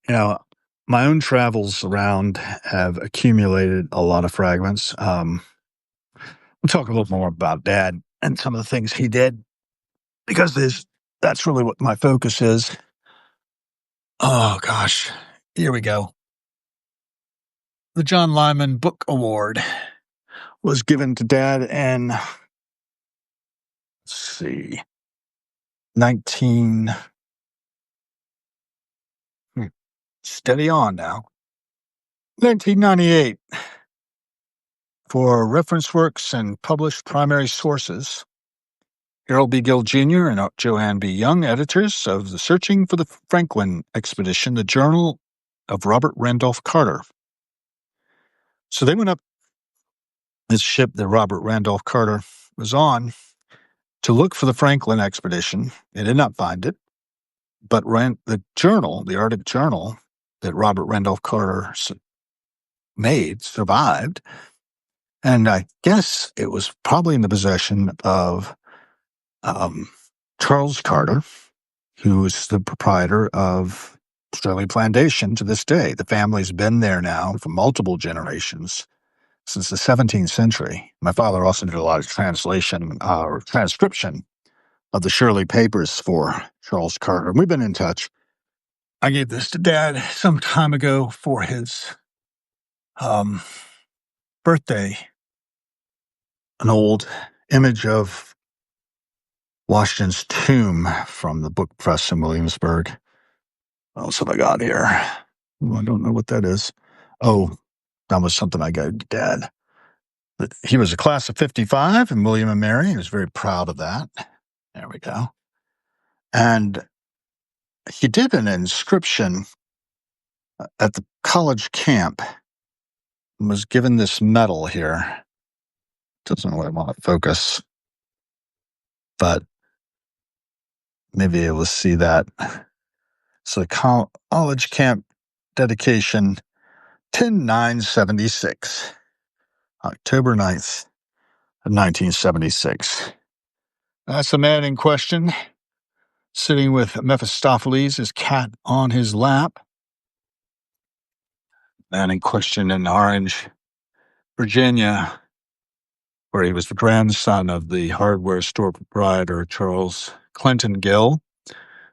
My own travels around have accumulated a lot of fragments. We'll talk a little more about Dad and some of the things he did because that's really what my focus is. Oh, gosh. Here we go. The John Lyman Book Award was given to Dad in, let's see, 19... Steady on now. 1998. For reference works and published primary sources, Harold B. Gill Jr. and Joanne B. Young, editors of the Searching for the Franklin Expedition, the Journal of Robert Randolph Carter. So they went up this ship that Robert Randolph Carter was on to look for the Franklin expedition. They did not find it, but the journal, the Arctic Journal that Robert Randolph Carter made, survived. And I guess it was probably in the possession of Charles Carter, who is the proprietor of Shirley Plantation to this day. The family's been there now for multiple generations since the 17th century. My father also did a lot of translation or transcription of the Shirley papers for Charles Carter. And we've been in touch. I gave this to Dad some time ago for his birthday. An old image of Washington's tomb from the book press in Williamsburg. What else have I got here? Oh, I don't know what that is. Oh, that was something I gave Dad. He was a class of 55 and William and Mary. He was very proud of that. There we go. And he did an inscription at the college camp and was given this medal here. Doesn't really want to focus, but maybe able to see that. So college camp dedication, 10/9/76, October 9th of 1976. That's the man in question, sitting with Mephistopheles, his cat on his lap. Man in question in Orange, Virginia, where he was the grandson of the hardware store proprietor Charles Clinton Gill.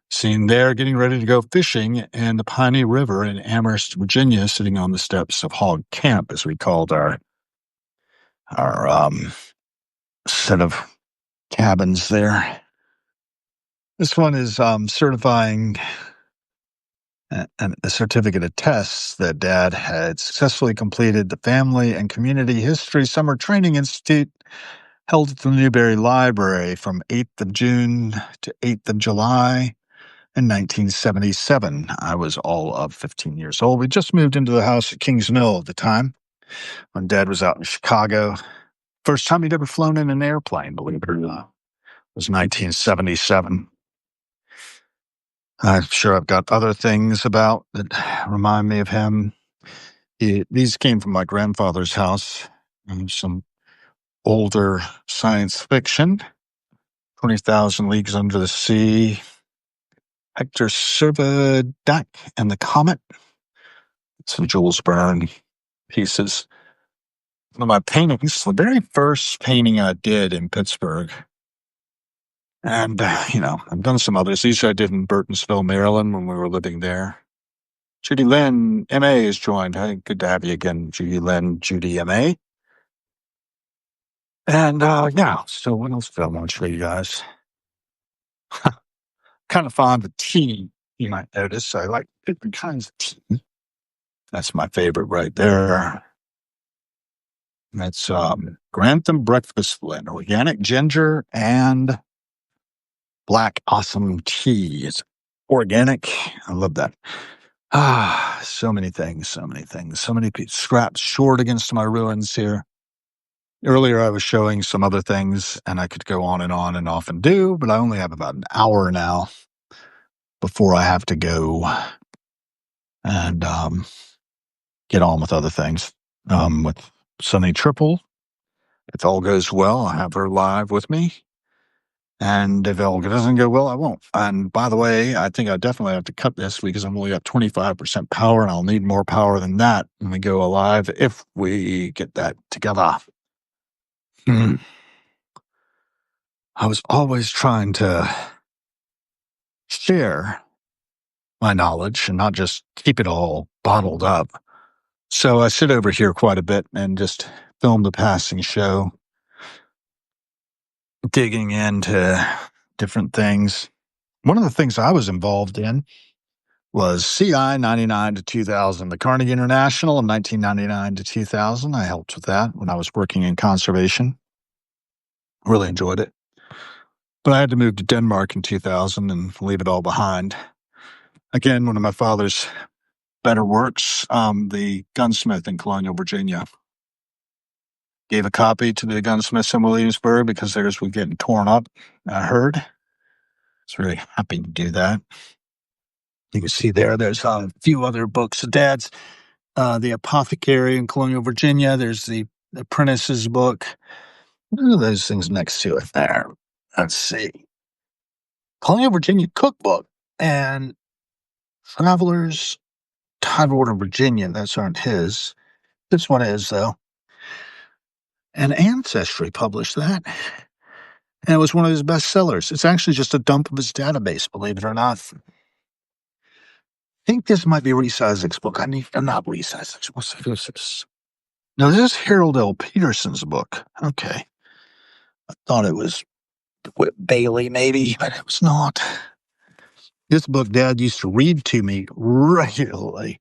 Seen there getting ready to go fishing in the Piney River in Amherst, Virginia, sitting on the steps of Hog Camp, as we called our set of cabins there. This one is certifying a certificate attests that Dad had successfully completed the Family and Community History Summer Training Institute held at the Newberry Library from 8th of June to 8th of July in 1977. I was all of 15 years old. We just moved into the house at Kings Mill at the time. when Dad was out in Chicago. First time he'd ever flown in an airplane, believe it or not, was 1977. I'm sure I've got other things about that remind me of him. These came from my grandfather's house. Some older science fiction, 20,000 Leagues Under the Sea, Hector Servadak and the Comet, some Jules Verne pieces. One of my paintings, the very first painting I did in Pittsburgh. And, I've done some others. These I did in Burtonsville, Maryland when we were living there. Judy Lynn, M.A. has joined. Hey, good to have you again, Judy Lynn, Judy M.A. And, so what else did I want to show you guys? Kind of fond of tea, you might notice. I like different kinds of tea. That's my favorite right there. That's Grantham Breakfast Blend, organic ginger and black awesome tea. It's organic. I love that. So many things, so many scraps short against my ruins here. Earlier, I was showing some other things, and I could go on and often do, but I only have about an hour now before I have to go and get on with other things. With Sunny Triple, if all goes well, I'll have her live with me. And if it doesn't go well, I won't. And by the way, I think I definitely have to cut this because I'm only at 25% power, and I'll need more power than that when we go live if we get that together. I was always trying to share my knowledge and not just keep it all bottled up. So I sit over here quite a bit and just film the passing show, digging into different things. One of the things I was involved in was CI 99 to 2000, the Carnegie International in 1999 to 2000. I helped with that when I was working in conservation. Really enjoyed it. But I had to move to Denmark in 2000 and leave it all behind. Again, one of my father's better works, The Gunsmith in Colonial Virginia. Gave a copy to the gunsmiths in Williamsburg because theirs was getting torn up, I heard. I was really happy to do that. You can see there's a few other books of Dad's. The Apothecary in Colonial Virginia. There's the Apprentice's book. What are those things next to it there? Let's see. Colonial Virginia Cookbook and Traveler's Tidewater, Virginia. Those aren't his. This one is, though. And Ancestry published that. And it was one of his bestsellers. It's actually just a dump of his database, believe it or not. I think this might be Reese Isaac's book. I'm not Reese Isaac's. What's this? No, this is Harold L. Peterson's book. Okay. I thought it was Whit Bailey, maybe, but it was not. This book Dad used to read to me regularly.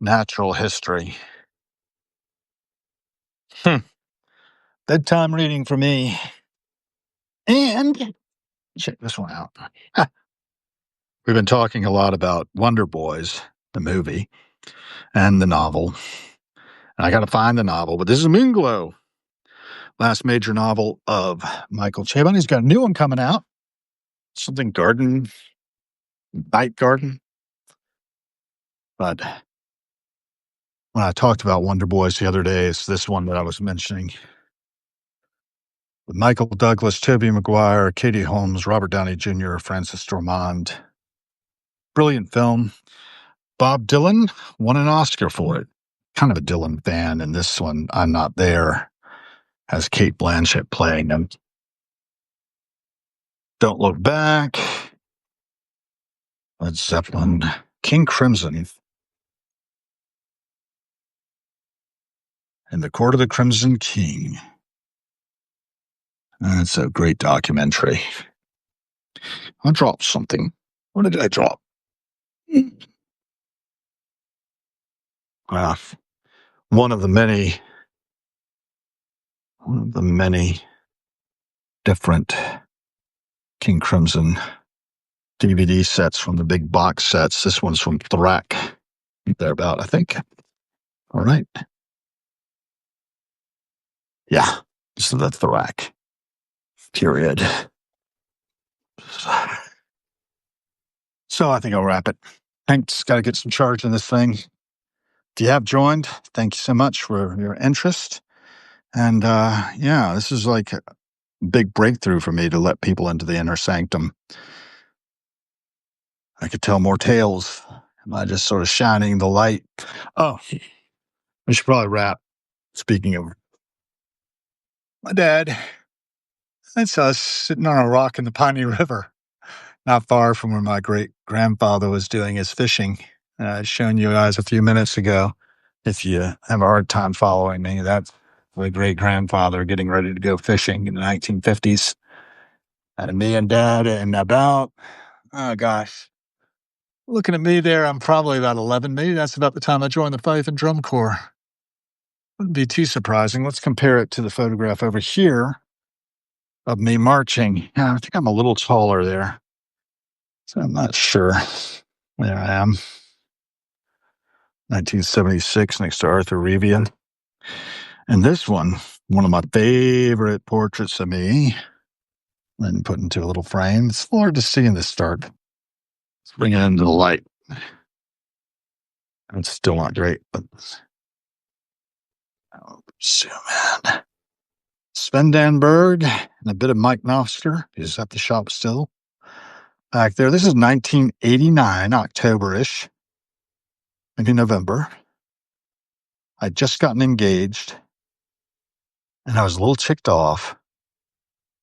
Natural History. Bedtime reading for me. And check this one out. We've been talking a lot about Wonder Boys, the movie, and the novel. And I got to find the novel, but this is Moonglow, last major novel of Michael Chabon. He's got a new one coming out. Something Night Garden. But when I talked about Wonder Boys the other day, it's this one that I was mentioning. With Michael Douglas, Tobey Maguire, Katie Holmes, Robert Downey Jr., Francis Dormand. Brilliant film. Bob Dylan won an Oscar for it. Kind of a Dylan fan, and this one, I'm Not There, has Cate Blanchett playing him. Don't Look Back. Led Zeppelin. King Crimson. And the Court of the Crimson King. That's a great documentary. I dropped something. What did I drop? One of the many different King Crimson DVD sets from the big box sets. This one's from Thrak, thereabout, I think. All right. Yeah, just the thorax. Period. So I think I'll wrap it. Thanks. Got to get some charge in this thing. If you have joined, thank you so much for your interest. And yeah, this is like a big breakthrough for me to let people into the inner sanctum. I could tell more tales by just sort of shining the light. Oh, we should probably wrap. Speaking of my dad, that's us sitting on a rock in the Piney River, not far from where my great grandfather was doing his fishing. I'd shown you guys a few minutes ago. If you have a hard time following me, that's my great grandfather getting ready to go fishing in the 1950s. And me and dad, and about, oh gosh, looking at me there, I'm probably about 11. Maybe that's about the time I joined the Fife and Drum Corps. Wouldn't be too surprising. Let's compare it to the photograph over here of me marching. Yeah, I think I'm a little taller there. So I'm not sure. There I am. 1976 next to Arthur Revian. And this one of my favorite portraits of me, then put into a little frame. It's hard to see in this dark. Let's bring it into the light. It's still not great, but I'll zoom in. Sven Danberg and a bit of Mike Noster. He's at the shop still. Back there. This is 1989, October-ish. Maybe November. I'd just gotten engaged, and I was a little ticked off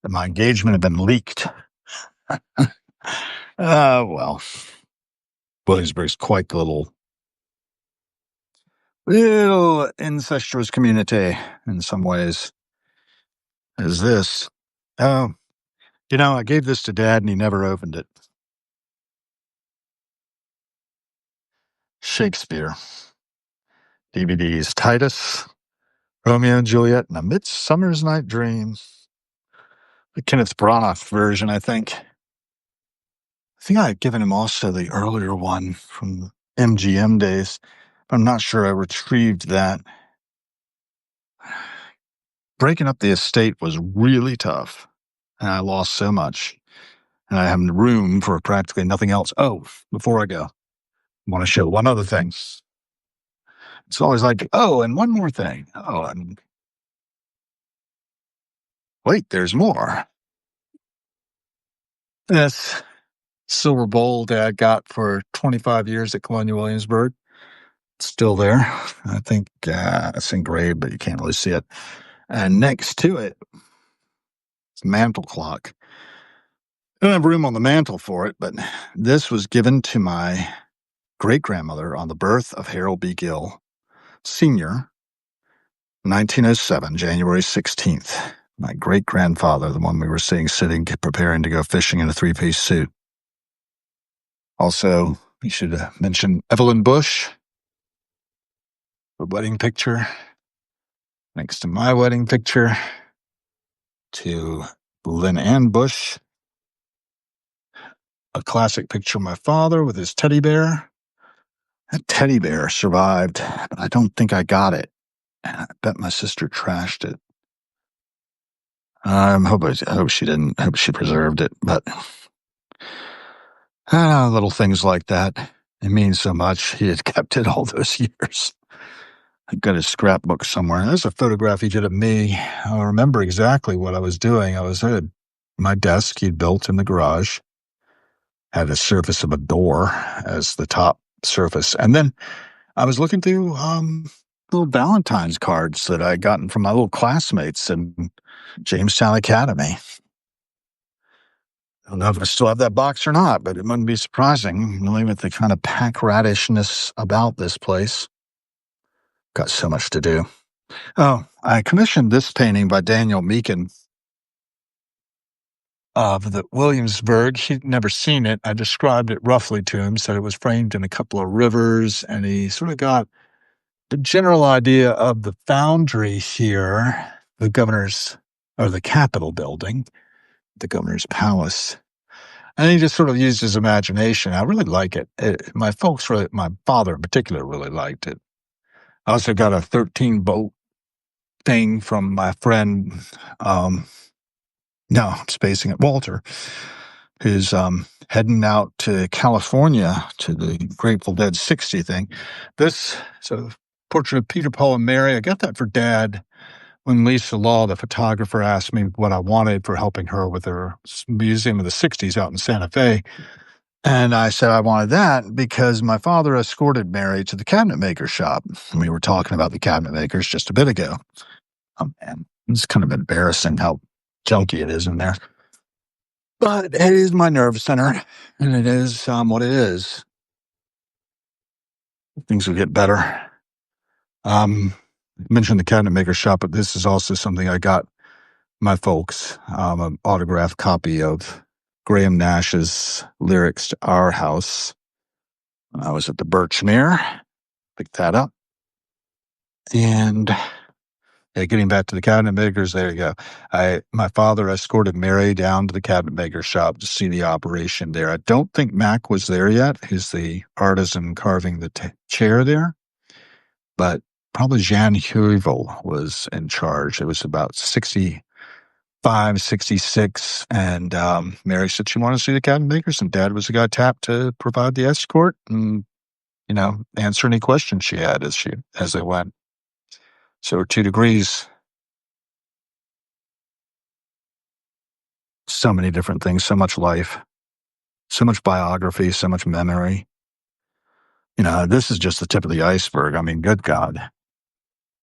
that my engagement had been leaked. Well, Williamsburg's quite the little incestuous community in some ways. Is this? Oh, I gave this to Dad, and he never opened it. Shakespeare. DVDs. Titus, Romeo and Juliet, and A Midsummer's Night Dream. The Kenneth Branagh version, I think. I think I had given him also the earlier one from the MGM days. I'm not sure I retrieved that. Breaking up the estate was really tough, and I lost so much. And I have room for practically nothing else. Oh, before I go, I want to show one other thing. It's always like, oh, and one more thing. Oh, and wait, there's more. This silver bowl Dad got for 25 years at Colonial Williamsburg. It's still there. I think it's engraved, but you can't really see it. And next to it, it's a mantle clock. I don't have room on the mantle for it, but this was given to my great-grandmother on the birth of Harold B. Gill, Sr., 1907, January 16th. My great-grandfather, the one we were seeing sitting, preparing to go fishing in a three-piece suit. Also, we should mention Evelyn Bush, her wedding picture, next to my wedding picture, to Lynn Ann Bush, a classic picture of my father with his teddy bear. That teddy bear survived, but I don't think I got it. I bet my sister trashed it. I hope she didn't. I hope she preserved it. But little things like that. It means so much. He had kept it all those years. I got his scrapbook somewhere. There's a photograph he did of me. I remember exactly what I was doing. I was at my desk he'd built in the garage. Had the surface of a door as the top surface. And then I was looking through little Valentine's cards that I had gotten from my little classmates in Jamestown Academy. I don't know if I still have that box or not, but it wouldn't be surprising, really, with the kind of pack radishness about this place. Got so much to do. Oh, I commissioned this painting by Daniel Meakin of the Williamsburg. He'd never seen it. I described it roughly to him, said it was framed in a couple of rivers, and he sort of got the general idea of the foundry here, the governor's, or the Capitol building, the governor's palace. And he just sort of used his imagination. I really like it. My father in particular really liked it. I also got a 13-bolt thing from my friend. No, I'm spacing it. Walter, who's heading out to California to the Grateful Dead 60 thing. This is a portrait of Peter, Paul, and Mary. I got that for Dad when Lisa Law, the photographer, asked me what I wanted for helping her with her museum of the 60s out in Santa Fe. And I said I wanted that because my father escorted Mary to the cabinet maker shop. We were talking about the cabinet makers just a bit ago. Oh, man, it's kind of embarrassing how junky it is in there. But it is my nerve center, and it is what it is. Things will get better. I mentioned the cabinet maker shop, but this is also something I got my folks, an autographed copy of Graham Nash's lyrics to Our House. I was at the Birchmere, picked that up. And getting back to the cabinet makers, there you go. My father escorted Mary down to the cabinet maker shop to see the operation there. I don't think Mac was there yet. He's the artisan carving the chair there. But probably Jan Heuvel was in charge. It was about 65, 66. And Mary said she wanted to see the cabinet makers, and Dad was the guy tapped to provide the escort and, answer any questions she had as they went. So 2 degrees. So many different things, so much life, so much biography, so much memory. This is just the tip of the iceberg. I mean, good God.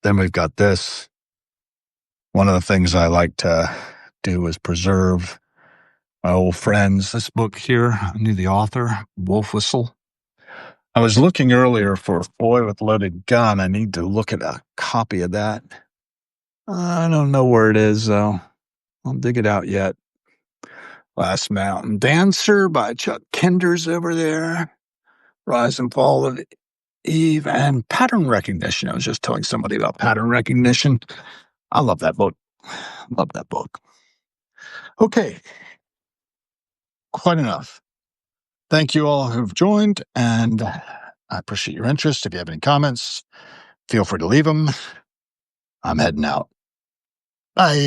Then we've got this. One of the things I like to do is preserve my old friends. This book here, I knew the author, Wolf Whistle. I was looking earlier for Boy with Loaded Gun. I need to look at a copy of that. I don't know where it is, though. I'll dig it out yet. Last Mountain Dancer by Chuck Kinder's over there. Rise and Fall of Eve, and Pattern Recognition. I was just telling somebody about Pattern Recognition. I love that book. Love that book. Okay. Quite enough. Thank you all who've joined, and I appreciate your interest. If you have any comments, feel free to leave them. I'm heading out. Bye.